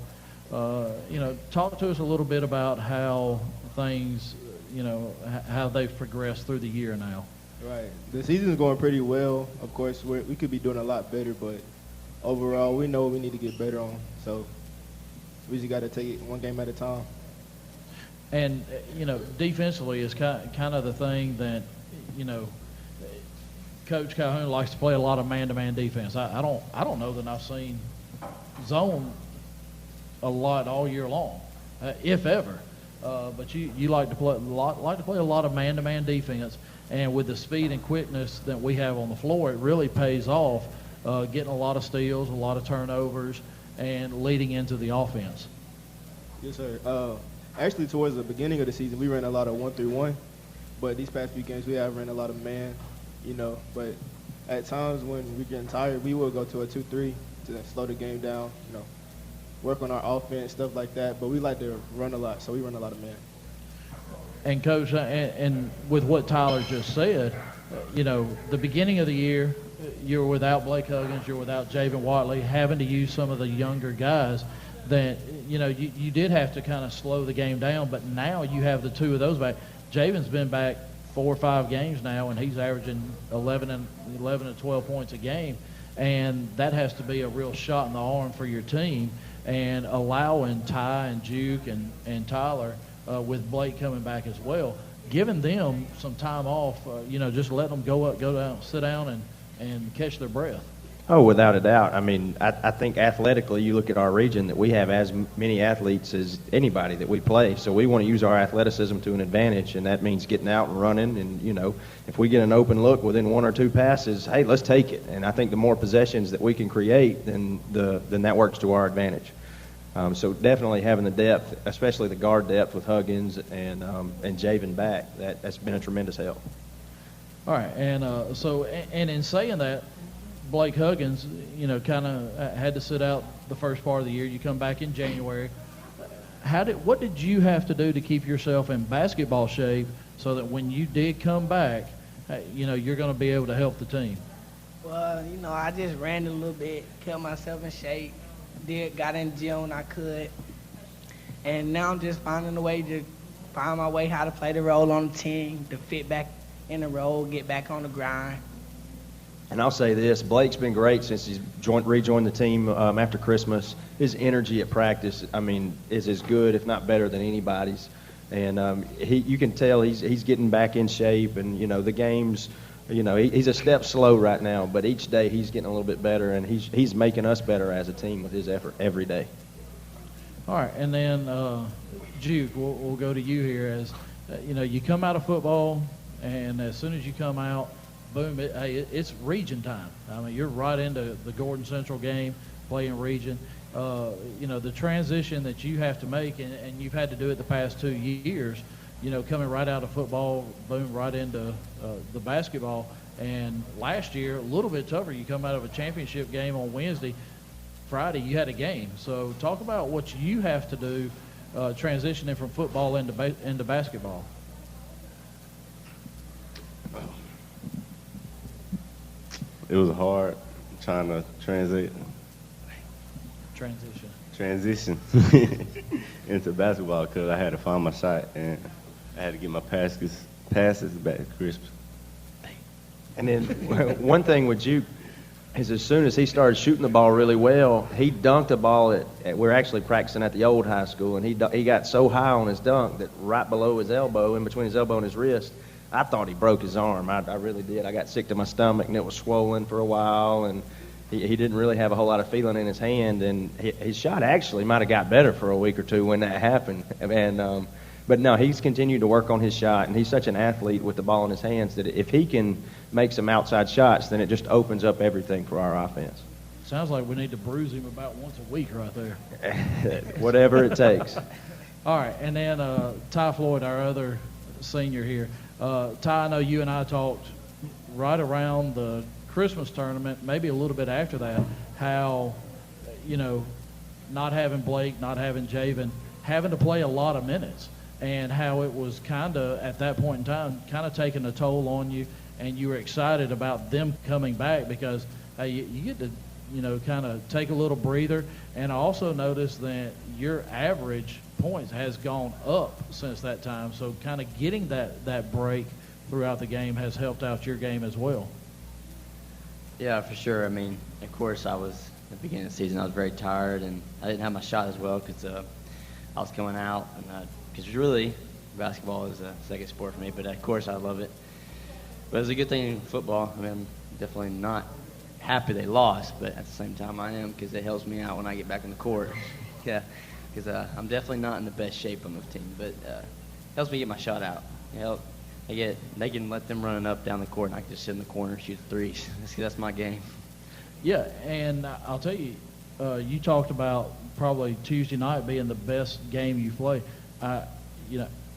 Talk to us a little bit about how things, how they've progressed through the year now. Right. The season's going pretty well. Of course, we could be doing a lot better, but overall, we know what we need to get better on. So we just got to take it one game at a time. And, defensively is kind of the thing that, Coach Calhoun likes to play a lot of man-to-man defense. I don't know that I've seen zone a lot all year long, if ever. But you like to play a lot of man-to-man defense, and with the speed and quickness that we have on the floor, it really pays off, getting a lot of steals, a lot of turnovers, and leading into the offense. Yes, sir. Actually, towards the beginning of the season, we ran a lot of 1-3-1, but these past few games we have ran a lot of man. But at times when we're getting tired, we will go to a 2-3 to slow the game down, work on our offense, stuff like that. But we like to run a lot, so we run a lot of man. And, Coach, and with what Tyler just said, the beginning of the year, you're without Blake Huggins, you're without Javen Watley, having to use some of the younger guys that, you did have to kind of slow the game down, but now you have the 2 of those back. Javen's been back 4 or 5 games now, and he's averaging 11 and 12 points a game, and that has to be a real shot in the arm for your team. And allowing Ty and Juke and Tyler, with Blake coming back as well, giving them some time off, just let them go down, sit down, and catch their breath. Oh, without a doubt. I mean, I think athletically, you look at our region, that we have as many athletes as anybody that we play. So we want to use our athleticism to an advantage, and that means getting out and running. And, if we get an open look within 1 or 2 passes, hey, let's take it. And I think the more possessions that we can create, then that works to our advantage. So definitely having the depth, especially the guard depth with Huggins and Javen back, that's been a tremendous help. All right, and in saying that, Blake Huggins, kind of had to sit out the first part of the year. You come back in January. What did you have to do to keep yourself in basketball shape so that when you did come back, you're going to be able to help the team? Well, I just ran a little bit, kept myself in shape, got in the gym when I could, and now I'm just finding a way to find my way how to play the role on the team, to fit back in the role, get back on the grind. And I'll say this, Blake's been great since he's rejoined the team after Christmas. His energy at practice, is as good, if not better, than anybody's. And you can tell he's getting back in shape. And, the games, he's a step slow right now. But each day he's getting a little bit better, and he's making us better as a team with his effort every day. All right, and then, Juke, we'll go to you here. As you come out of football, and as soon as you come out, boom, it's region time. You're right into the Gordon Central game, playing region. The transition that you have to make, and you've had to do it the past 2 years, coming right out of football, boom, right into the basketball. And last year, a little bit tougher. You come out of a championship game on Wednesday. Friday, you had a game. So talk about what you have to do transitioning from football into basketball. It was hard trying to transition into basketball because I had to find my shot and I had to get my passes back crisp. And then one thing with Juke, is as soon as he started shooting the ball really well, he dunked the ball we're actually practicing at the old high school, and he got so high on his dunk that right below his elbow, in between his elbow and his wrist, I thought he broke his arm. I really did. I got sick to my stomach, and it was swollen for a while, and he didn't really have a whole lot of feeling in his hand, and his shot actually might have got better for a week or two when that happened. And but no, he's continued to work on his shot, and he's such an athlete with the ball in his hands that if he can make some outside shots, then it just opens up everything for our offense. Sounds like we need to bruise him about once a week right there. Whatever it takes. All right, and then Ty Floyd, our other senior here. Ty, I know you and I talked right around the Christmas tournament, maybe a little bit after that, how, not having Blake, not having Javen, having to play a lot of minutes, and how it was kind of, at that point in time, kind of taking a toll on you, and you were excited about them coming back because, hey, you get to, kind of take a little breather. And I also noticed that your average points has gone up since that time, so kind of getting that break throughout the game has helped out your game as well. Yeah, for sure. I mean, of course, at the beginning of the season, I was very tired, and I didn't have my shot as well because I was going out, and because really, basketball is a second sport for me, but of course I love it. But it's a good thing in football. I mean, I'm definitely not happy they lost, but at the same time I am because it helps me out when I get back on the court. Yeah, because I'm definitely not in the best shape on the team, but helps me get my shot out. They can let them running up down the court, and I can just sit in the corner and shoot threes. That's my game. Yeah, and I'll tell you, you talked about probably Tuesday night being the best game you played.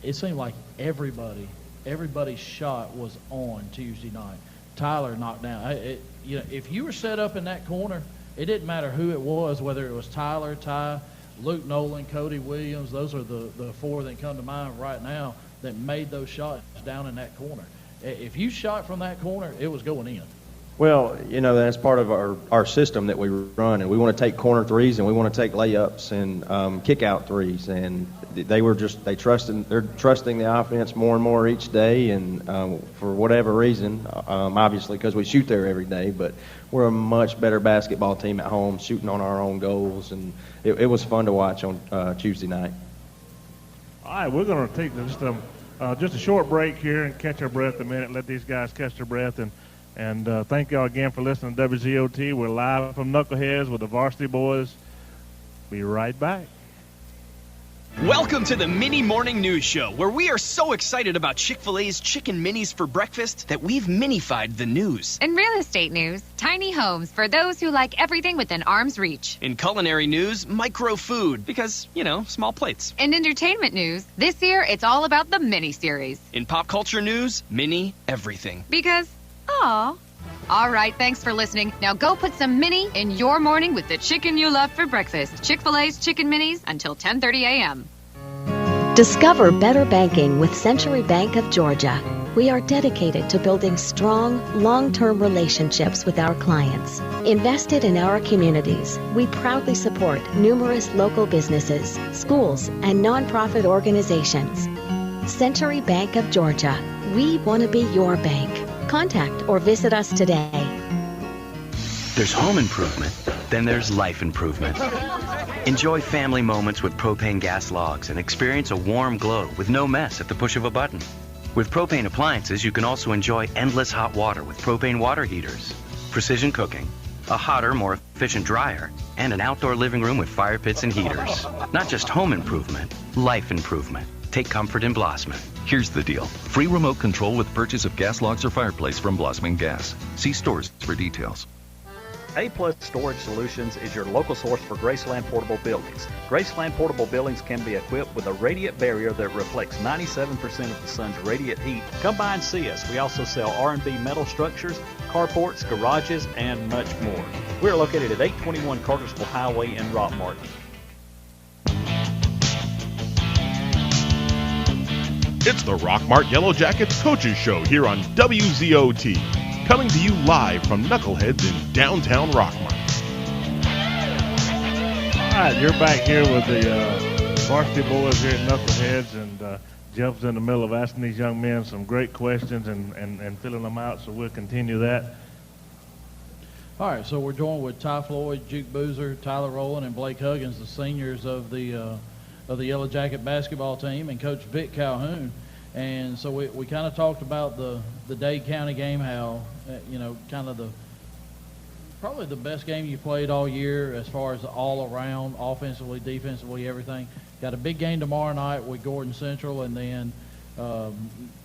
It seemed like everybody's shot was on Tuesday night. Tyler knocked down. If you were set up in that corner, it didn't matter who it was, whether it was Tyler, Ty, Luke Nolan, Cody Williams. Those are the four that come to mind right now that made those shots down in that corner. If you shot from that corner, it was going in. Well, that's part of our system that we run, and we want to take corner threes, and we want to take layups and kick out threes, and they're trusting the offense more and more each day, and for whatever reason, obviously because we shoot there every day, but we're a much better basketball team at home, shooting on our own goals, and it was fun to watch on Tuesday night. All right, we're going to take just a short break here and catch our breath a minute, let these guys catch their breath, and thank y'all again for listening to WZOT. We're live from Knuckleheads with the Varsity Boys. Be right back. Welcome to the Mini Morning News Show, where we are so excited about Chick-fil-A's Chicken Minis for breakfast that we've minified the news. In real estate news, tiny homes for those who like everything within arm's reach. In culinary news, micro food, because, small plates. In entertainment news, this year it's all about the mini-series. In pop culture news, mini everything. Because, aw. All right, thanks for listening. Now go put some mini in your morning with the chicken you love for breakfast. Chick-fil-A's Chicken Minis until 10:30 a.m. Discover better banking with Century Bank of Georgia. We are dedicated to building strong, long-term relationships with our clients. Invested in our communities, we proudly support numerous local businesses, schools, and nonprofit organizations. Century Bank of Georgia. We want to be your bank. Contact or visit us today. There's home improvement, then there's life improvement. Enjoy family moments with propane gas logs and experience a warm glow with no mess at the push of a button. With propane appliances, you can also enjoy endless hot water with propane water heaters, precision cooking, a hotter, more efficient dryer, and an outdoor living room with fire pits and heaters. Not just home improvement, life improvement. Take comfort in Blossman. Here's the deal. Free remote control with purchase of gas logs or fireplace from Blossman Gas. See stores for details. A-Plus Storage Solutions is your local source for Graceland portable buildings. Graceland portable buildings can be equipped with a radiant barrier that reflects 97% of the sun's radiant heat. Come by and see us. We also sell R&B metal structures, carports, garages, and much more. We're located at 821 Cartersville Highway in Rockmart. It's the Rockmart Yellow Jackets Coaches Show here on WZOT. Coming to you live from Knuckleheads in downtown Rockmart. All right, you're back here with the Varsity Boys here at Knuckleheads, and Jeff's in the middle of asking these young men some great questions and filling them out, so we'll continue that. All right, so we're joined with Ty Floyd, Juke Boozer, Tyler Rowland, and Blake Huggins, the seniors of the Yellow Jacket basketball team, and Coach Vic Calhoun. And so we kind of talked about the Dade County game, how, kind of probably the best game you played all year as far as all around, offensively, defensively, everything. Got a big game tomorrow night with Gordon Central, and then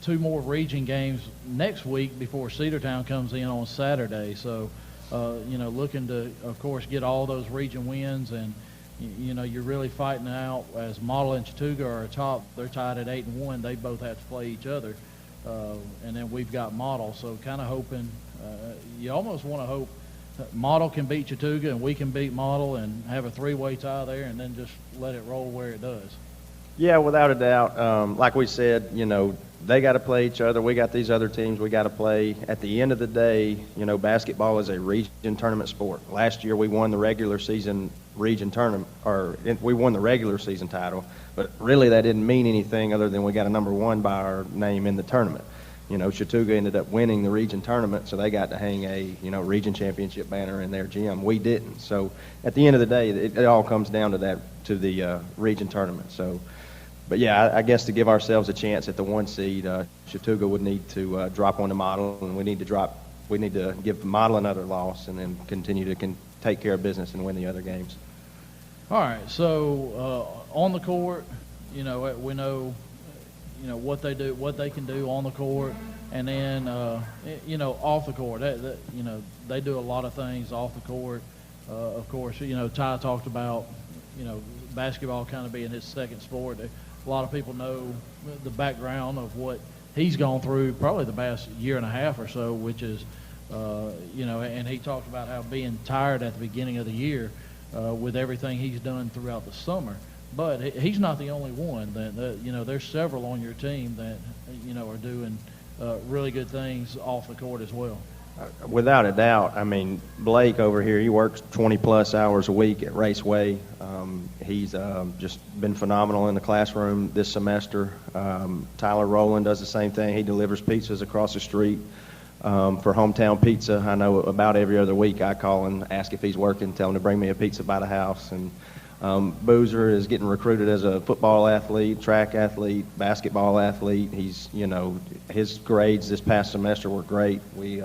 2 more region games next week before Cedartown comes in on Saturday. So, looking to, of course, get all those region wins, and you're really fighting out as Model and Chattooga are atop. They're tied at 8-1. They both have to play each other, and then we've got Model. So, kind of hoping, you almost want to hope Model can beat Chattooga and we can beat Model and have a 3-way tie there, and then just let it roll where it does. Yeah, without a doubt. Like we said, they got to play each other. We got these other teams we got to play. At the end of the day, basketball is a region tournament sport. Last year we won the regular season region tournament, we won the regular season title, but really that didn't mean anything other than we got a number 1 by our name in the tournament. Chattooga ended up winning the region tournament, so they got to hang a, region championship banner in their gym. We didn't. So at the end of the day, it all comes down to the region tournament. So, but yeah, I guess to give ourselves a chance at the 1 seed, Chattooga would need to drop on the Model, and we need to give the Model another loss, and then continue to take care of business and win the other games. All right. So on the court, we know. What they do, what they can do on the court, and then, off the court. They do a lot of things off the court. Of course, Ty talked about, basketball kind of being his second sport. A lot of people know the background of what he's gone through probably the past year and a half or so, which is, and he talked about how being tired at the beginning of the year with everything he's done throughout the summer. But he's not the only one. There's several on your team that, are doing really good things off the court as well. Without a doubt. I mean, Blake over here, he works 20-plus hours a week at Raceway. He's just been phenomenal in the classroom this semester. Tyler Rowland does the same thing. He delivers pizzas across the street for Hometown Pizza. I know about every other week I call and ask if he's working, tell him to bring me a pizza by the house. And Boozer is getting recruited as a football athlete, track athlete, basketball athlete. He's, his grades this past semester were great. We,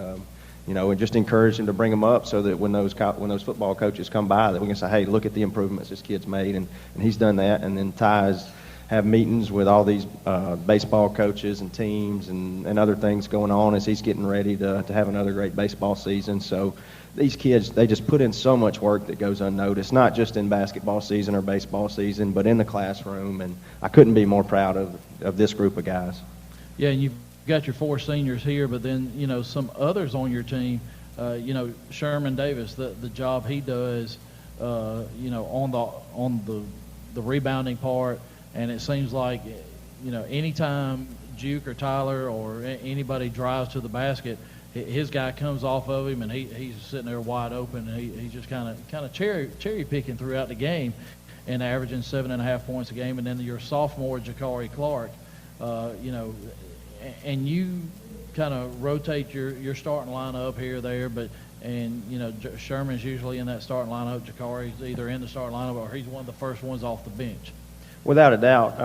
we just encourage him to bring them up so that when those football coaches come by, that we can say, hey, look at the improvements this kid's made, and he's done that. And then Ty's have meetings with all these baseball coaches and teams and other things going on as he's getting ready to have another great baseball season. So these kids, they just put in so much work that goes unnoticed, not just in basketball season or baseball season, but in the classroom. And I couldn't be more proud of this group of guys. Yeah, and you've got your 4 seniors here, but then, some others on your team, Sherman Davis, the job he does, on the rebounding part. And it seems like, anytime Juke or Tyler or anybody drives to the basket, his guy comes off of him, and he's sitting there wide open, and he's just kind of cherry picking throughout the game, and averaging 7.5 points a game. And then your sophomore Jakari Clark, and you kind of rotate your starting lineup here or there, and Sherman's usually in that starting lineup. Jakari's either in the starting lineup or he's one of the first ones off the bench. Without a doubt.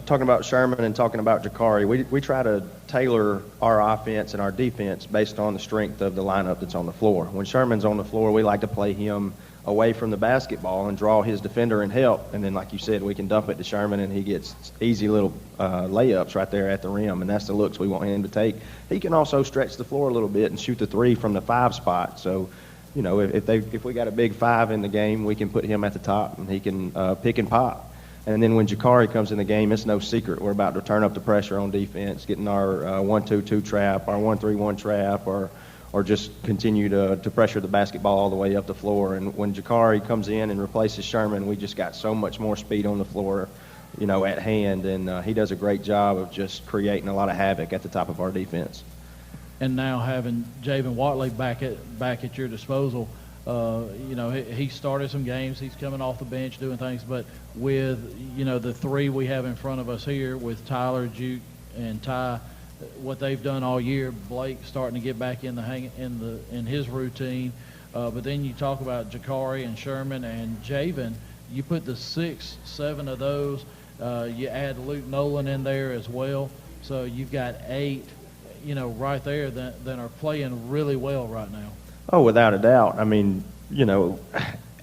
Talking about Sherman and talking about Jakari, we try to tailor our offense and our defense based on the strength of the lineup that's on the floor. When Sherman's on the floor, we like to play him away from the basketball and draw his defender and help. And then, like you said, we can dump it to Sherman, and he gets easy little layups right there at the rim, and that's the looks we want him to take. He can also stretch the floor a little bit and shoot the 3 from the 5 spot. So, if we got a big 5 in the game, we can put him at the top, and he can pick and pop. And then when Jakari comes in the game, it's no secret. We're about to turn up the pressure on defense, getting our 1-2-2 trap, our 1-3-1 trap, or just continue to pressure the basketball all the way up the floor. And when Jakari comes in and replaces Sherman, we just got so much more speed on the floor, at hand. And he does a great job of just creating a lot of havoc at the top of our defense. And now having Javen Watley back at your disposal, he started some games. He's coming off the bench doing things, but with the 3 we have in front of us here with Tyler, Juke, and Ty, what they've done all year, Blake starting to get back in his routine. But then you talk about Jakari and Sherman and Javen. You put the 6, 7 of those. You add Luke Nolan in there as well. So you've got 8, right there that are playing really well right now. Oh, without a doubt. I mean,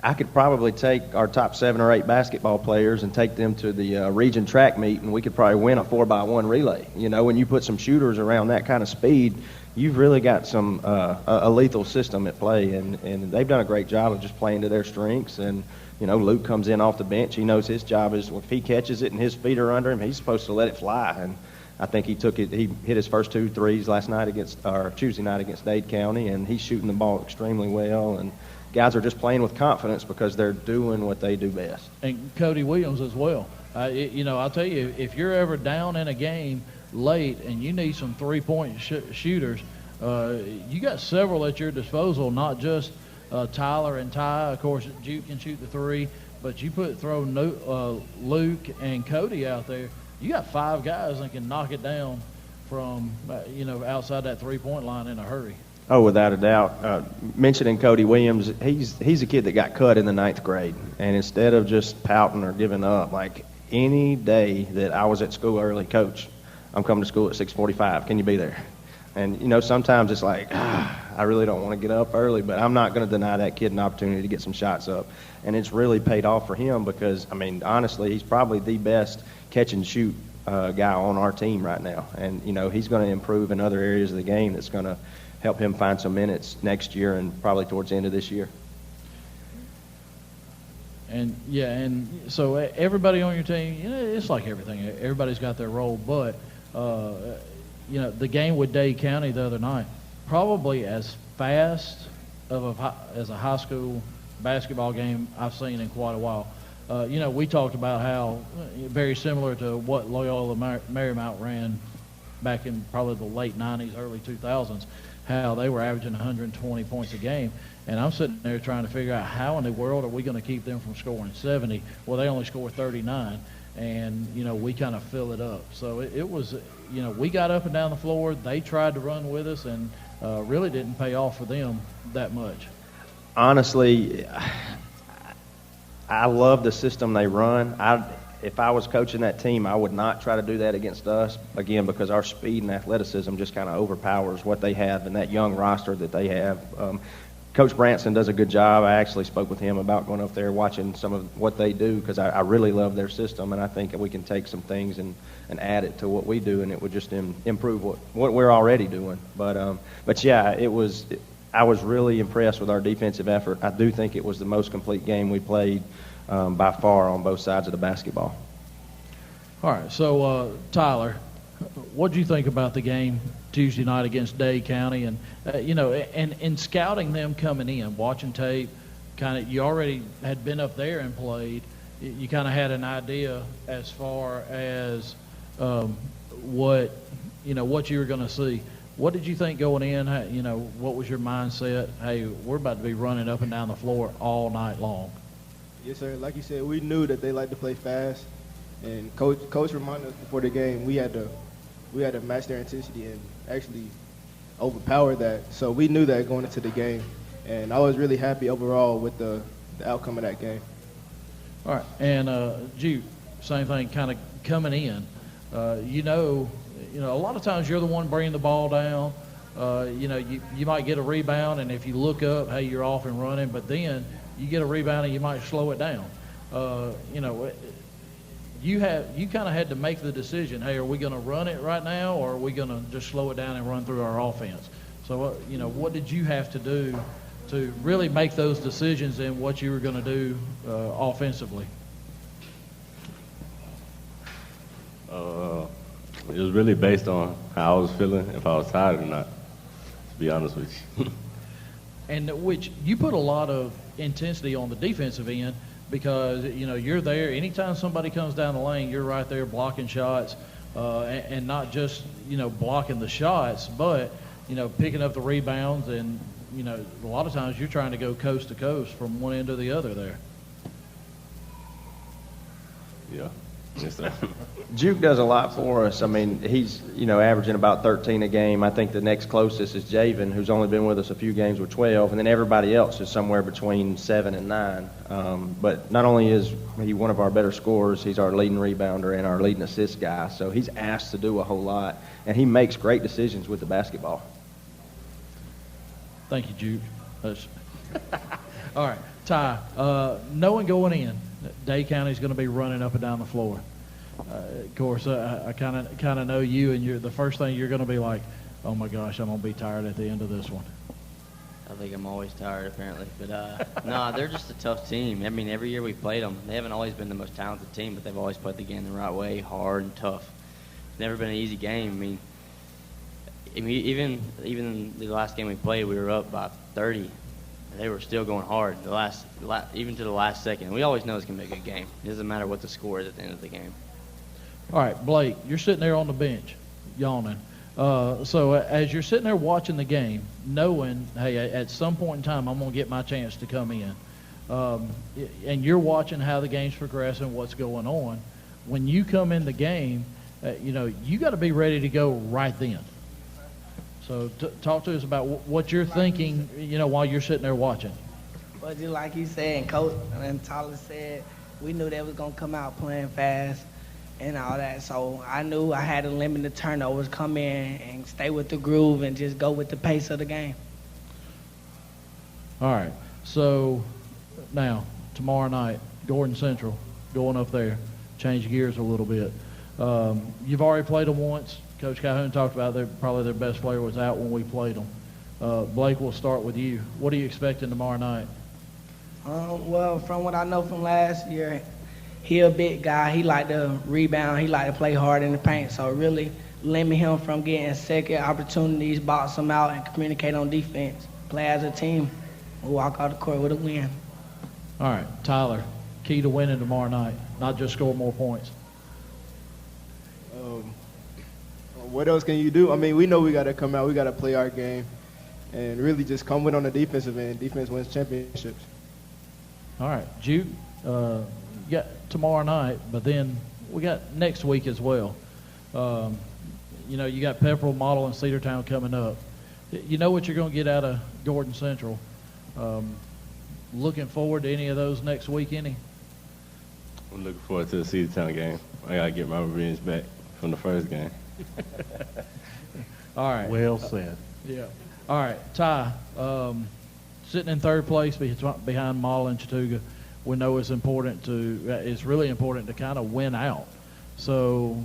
I could probably take our top 7 or 8 basketball players and take them to the region track meet, and we could probably win a 4x1 relay. When you put some shooters around that kind of speed, you've really got some a lethal system at play, and they've done a great job of just playing to their strengths. And Luke comes in off the bench. He knows his job is if he catches it and his feet are under him, he's supposed to let it fly. And I think he hit his first 2 threes last night Tuesday night against Dade County, and he's shooting the ball extremely well. And guys are just playing with confidence because they're doing what they do best. And Cody Williams as well. I'll tell you, if you're ever down in a game late and you need some three-point shooters, you got several at your disposal, not just Tyler and Ty. Of course, Juke can shoot the 3, but you throw Luke and Cody out there, you got 5 guys that can knock it down from, outside that three-point line in a hurry. Oh, without a doubt. Mentioning Cody Williams, he's a kid that got cut in the 9th grade. And instead of just pouting or giving up, like any day that I was at school early, Coach, I'm coming to school at 6:45. Can you be there? And, sometimes it's like, I really don't want to get up early, but I'm not going to deny that kid an opportunity to get some shots up. And it's really paid off for him because, honestly, he's probably the best catch-and-shoot guy on our team right now. And, he's going to improve in other areas of the game that's going to help him find some minutes next year and probably towards the end of this year. And so everybody on your team, it's like everything. Everybody's got their role, but the game with Dade County the other night, probably as fast as a high school basketball game I've seen in quite a while. We talked about how very similar to what Loyola Marymount ran back in probably the late 90s, early 2000s, how they were averaging 120 points a game. And I'm sitting there trying to figure out how in the world are we going to keep them from scoring 70? Well, they only score 39, and, we kind of fill it up. So it was, we got up and down the floor. They tried to run with us, and really didn't pay off for them that much. Honestly, I love the system they run. If I was coaching that team, I would not try to do that against us, again, because our speed and athleticism just kind of overpowers what they have and that young roster that they have. Coach Branson does a good job. I actually spoke with him about going up there, watching some of what they do, because I really love their system, and I think we can take some things and add it to what we do, and it would just improve what we're already doing. But yeah, I was really impressed with our defensive effort. I do think it was the most complete game we played by far on both sides of the basketball. All right, so Tyler, what did you think about the game Tuesday night against Dade County? And and in scouting them coming in, watching tape, you already had been up there and played. You kind of had an idea as far as what you were going to see. What did you think going in? What was your mindset? Hey, we're about to be running up and down the floor all night long. Yes, sir. Like you said, we knew that they like to play fast, and coach reminded us before the game we had to match their intensity and actually overpower that. So we knew that going into the game, and I was really happy overall with the outcome of that game. All right, and Juke, same thing, kind of coming in. A lot of times you're the one bringing the ball down. You might get a rebound, and if you look up, hey, you're off and running. But then you get a rebound, and you might slow it down. You kind of had to make the decision. Hey, are we going to run it right now, or are we going to just slow it down and run through our offense? So, what did you have to do to really make those decisions in what you were going to do offensively? It was really based on how I was feeling, if I was tired or not, to be honest with you. And which you put a lot of intensity on the defensive end because, you're there. Anytime somebody comes down the lane, you're right there blocking shots and not just, blocking the shots, but, picking up the rebounds. And, a lot of times you're trying to go coast to coast from one end to the other there. Yeah. Yes, sir. Juke does a lot for us. I mean, he's, averaging about 13 a game. I think the next closest is Javen, who's only been with us a few games with 12, and then everybody else is somewhere between 7 and 9. But not only is he one of our better scorers, he's our leading rebounder and our leading assist guy. So he's asked to do a whole lot, and he makes great decisions with the basketball. Thank you, Juke. All right, Ty, knowing going in that Day County's going to be running up and down the floor. Of course, I kind of know you, and the first thing you're going to be like, oh my gosh, I'm going to be tired at the end of this one. I think I'm always tired, apparently. But, no, they're just a tough team. I mean, every year we played them, they haven't always been the most talented team, but they've always played the game the right way, hard and tough. It's never been an easy game. I mean, even the last game we played, we were up by 30. And they were still going hard even to the last second. We always know it's going to be a good game. It doesn't matter what the score is at the end of the game. All right, Blake, you're sitting there on the bench, yawning. So as you're sitting there watching the game, knowing, hey, at some point in time, I'm going to get my chance to come in, and you're watching how the game's progressing, what's going on, when you come in the game, you got to be ready to go right then. So talk to us about what you're thinking, while you're sitting there watching. Well, just like you said, and Coach and Tyler said, we knew they was going to come out playing fast and all that. So I knew I had to limit the turnovers, come in and stay with the groove and just go with the pace of the game. All right. So now, tomorrow night, Gordon Central, going up there, change gears a little bit. You've already played them once. Coach Calhoun talked about probably their best player was out when we played them. Blake, we'll start with you. What are you expecting tomorrow night? Well, from what I know from last year, he a big guy. He like to rebound. He like to play hard in the paint. So really limit him from getting second opportunities, box him out, and communicate on defense. Play as a team. We'll walk out the court with a win. All right, Tyler, key to winning tomorrow night, not just score more points. What else can you do? I mean, we know we got to come out. We got to play our game and really just come with on the defensive end. Defense wins championships. All right, Jude, you got tomorrow night, but then we got next week as well. You got Pepperell, Model, and Cedartown coming up. You know what you're going to get out of Gordon Central. Looking forward to any of those next week, any? I'm looking forward to the Cedartown game. I got to get my revenge back from the first game. All right. Well said. Yeah. All right, Ty, sitting in third place behind Model and Chattooga, we know it's really important to kind of win out. So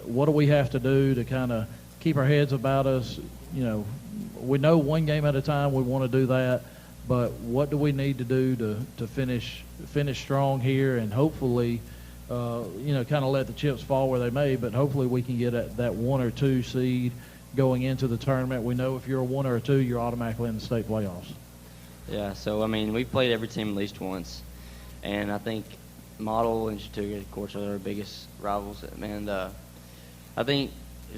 what do we have to do to kind of keep our heads about us? We know one game at a time we want to do that, but what do we need to do to finish strong here and hopefully kind of let the chips fall where they may, but hopefully we can get at that 1 or 2 seed going into the tournament. We know if you're a 1 or a 2, you're automatically in the state playoffs. Yeah, so, I mean, we've played every team at least once, and I think Model and Chattooga, of course, are our biggest rivals, and I think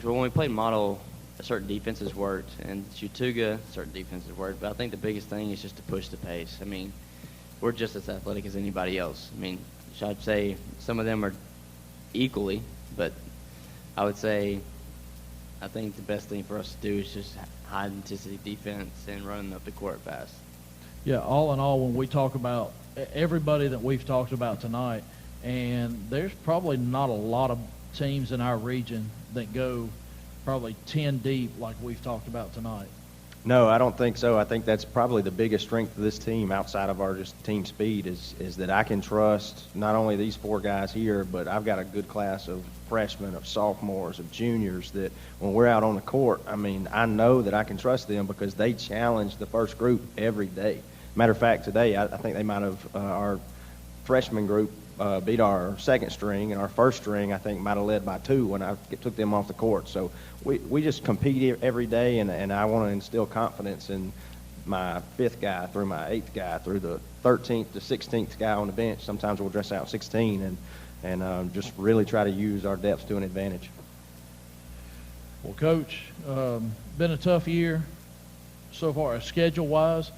when we played Model, certain defenses worked, and Chattooga, certain defenses worked, but I think the biggest thing is just to push the pace. I mean, we're just as athletic as anybody else. I mean, I'd say some of them are equally, but I would say I think the best thing for us to do is just high-intensity defense and running up the court fast. Yeah, all in all, when we talk about everybody that we've talked about tonight, and there's probably not a lot of teams in our region that go probably 10 deep like we've talked about tonight. No, I don't think so. I think that's probably the biggest strength of this team outside of our just team speed is that I can trust not only these 4 guys here, but I've got a good class of freshmen, of sophomores, of juniors that when we're out on the court, I mean, I know that I can trust them because they challenge the first group every day. Matter of fact, today I think they might have, our freshman group beat our second string, and our first string I think might have led by 2 when I took them off the court. So we just compete every day, and I want to instill confidence in my 5th guy through my 8th guy through the 13th to 16th guy on the bench. Sometimes we'll dress out 16 and just really try to use our depth to an advantage. Well, Coach, been a tough year so far schedule-wise.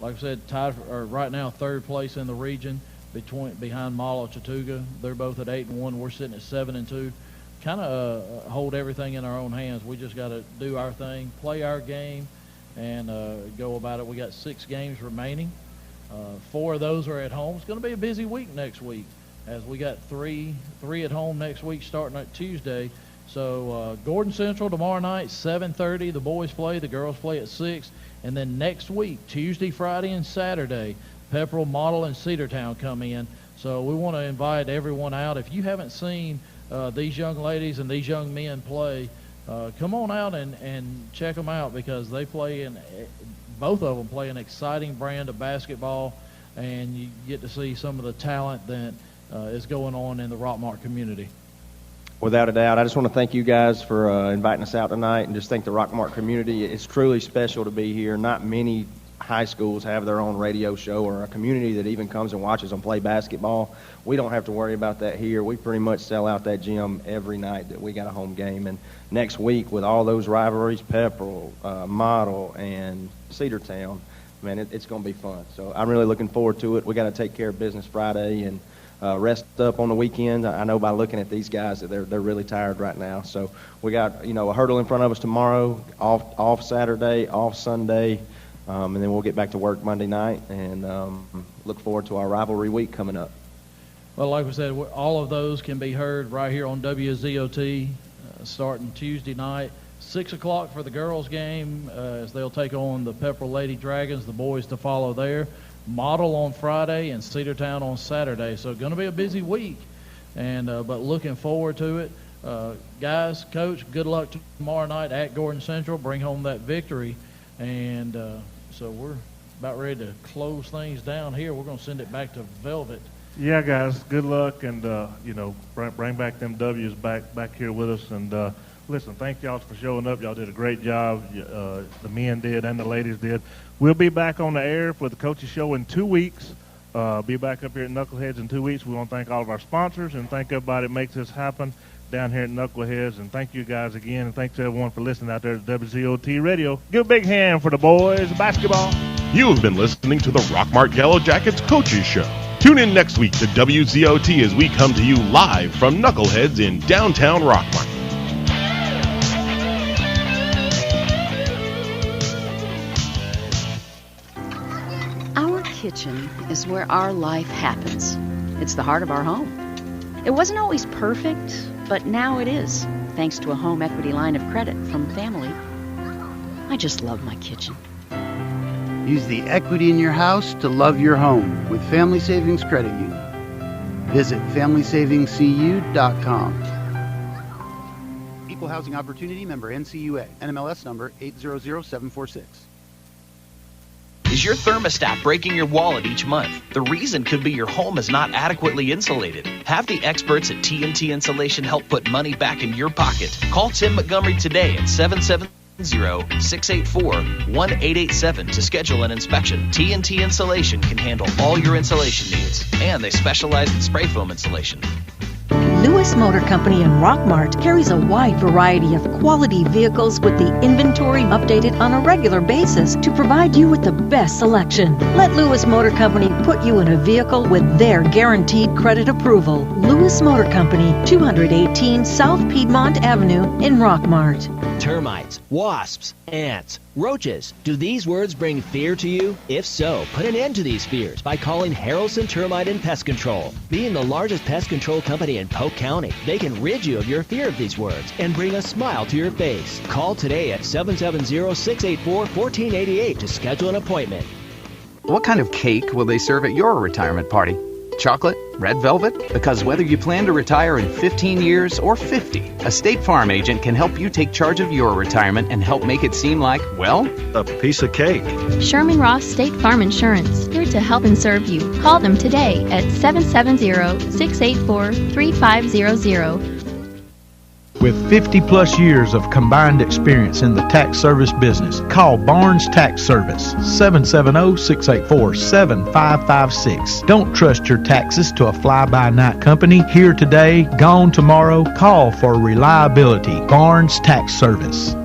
Like I said, tied right now 3rd place in the region. behind Malo Chattooga. They're both at 8-1. We're sitting at 7-2. Kind of hold everything in our own hands. We just got to do our thing, play our game, and go about it. We got 6 games remaining. 4 of those are at home. It's going to be a busy week next week, as we got three at home next week starting at Tuesday. So Gordon Central tomorrow night, 7:30. The boys play. The girls play at 6. And then next week, Tuesday, Friday, and Saturday, Pepperell, Model, and Cedartown come in. So we want to invite everyone out. If you haven't seen these young ladies and these young men play, come on out and check them out, because they play both of them play an exciting brand of basketball, and you get to see some of the talent that is going on in the Rockmart community. Without a doubt. I just want to thank you guys for inviting us out tonight, and just thank the Rockmart community. It's truly special to be here. Not many high schools have their own radio show, or a community that even comes and watches them play basketball. We don't have to worry about that here. We pretty much sell out that gym every night that we got a home game. And next week, with all those rivalries, Pepperell, Model, and Cedartown, man, it's going to be fun. So I'm really looking forward to it. We got to take care of business Friday and rest up on the weekend. I know by looking at these guys that they're really tired right now. So we got a hurdle in front of us tomorrow, off Saturday, off Sunday, and then we'll get back to work Monday night, and look forward to our rivalry week coming up. Well, like we said, all of those can be heard right here on WZOT starting Tuesday night, 6 o'clock for the girls' game, as they'll take on the Pepperell Lady Dragons, the boys to follow there. Model on Friday and Cedartown on Saturday. So going to be a busy week, and but looking forward to it. Guys, Coach, good luck tomorrow night at Gordon Central. Bring home that victory. And so we're about ready to close things down here. We're going to send it back to Velvet. Yeah, guys, good luck, and bring back them W's back here with us. And listen, thank y'all for showing up. Y'all did a great job. The men did and the ladies did. We'll be back on the air for the Coaches Show in 2 weeks. Be back up here at Knuckleheads in 2 weeks. We want to thank all of our sponsors and thank everybody that makes this happen down here at Knuckleheads. And thank you guys again, and thanks to everyone for listening out there to WZOT Radio. Give a big hand for the boys basketball. You have been listening to the Rockmart Yellow Jackets Coaches Show. Tune in next week to WZOT as we come to you live from Knuckleheads in downtown Rockmart. Our kitchen is where our life happens. It's the heart of our home. It wasn't always perfect, but now it is, thanks to a home equity line of credit from Family. I just love my kitchen. Use the equity in your house to love your home with Family Savings Credit Union. Visit FamilySavingsCU.com. Equal Housing Opportunity member NCUA. NMLS number 800746. Is your thermostat breaking your wallet each month? The reason could be your home is not adequately insulated. Have the experts at TNT Insulation help put money back in your pocket. Call Tim Montgomery today at 770-684-1887 to schedule an inspection. TNT Insulation can handle all your insulation needs, and they specialize in spray foam insulation. Lewis Motor Company in Rockmart carries a wide variety of quality vehicles with the inventory updated on a regular basis to provide you with the best selection. Let Lewis Motor Company put you in a vehicle with their guaranteed credit approval. Lewis Motor Company, 218 South Piedmont Avenue in Rockmart. Termites, wasps, ants, roaches. Do these words bring fear to you? If so, put an end to these fears by calling Harrelson Termite and Pest Control. Being the largest pest control company in Polk County, they can rid you of your fear of these words and bring a smile to your face. Call today at 770-684-1488 to schedule an appointment. What kind of cake will they serve at your retirement party? Chocolate? Red velvet? Because whether you plan to retire in 15 years or 50, a State Farm agent can help you take charge of your retirement and help make it seem like, well, a piece of cake. Sherman Ross State Farm Insurance, here to help and serve you. Call them today at 770-684-3500. With 50-plus years of combined experience in the tax service business, call Barnes Tax Service, 770-684-7556. Don't trust your taxes to a fly-by-night company. Here today, gone tomorrow. Call for reliability. Barnes Tax Service.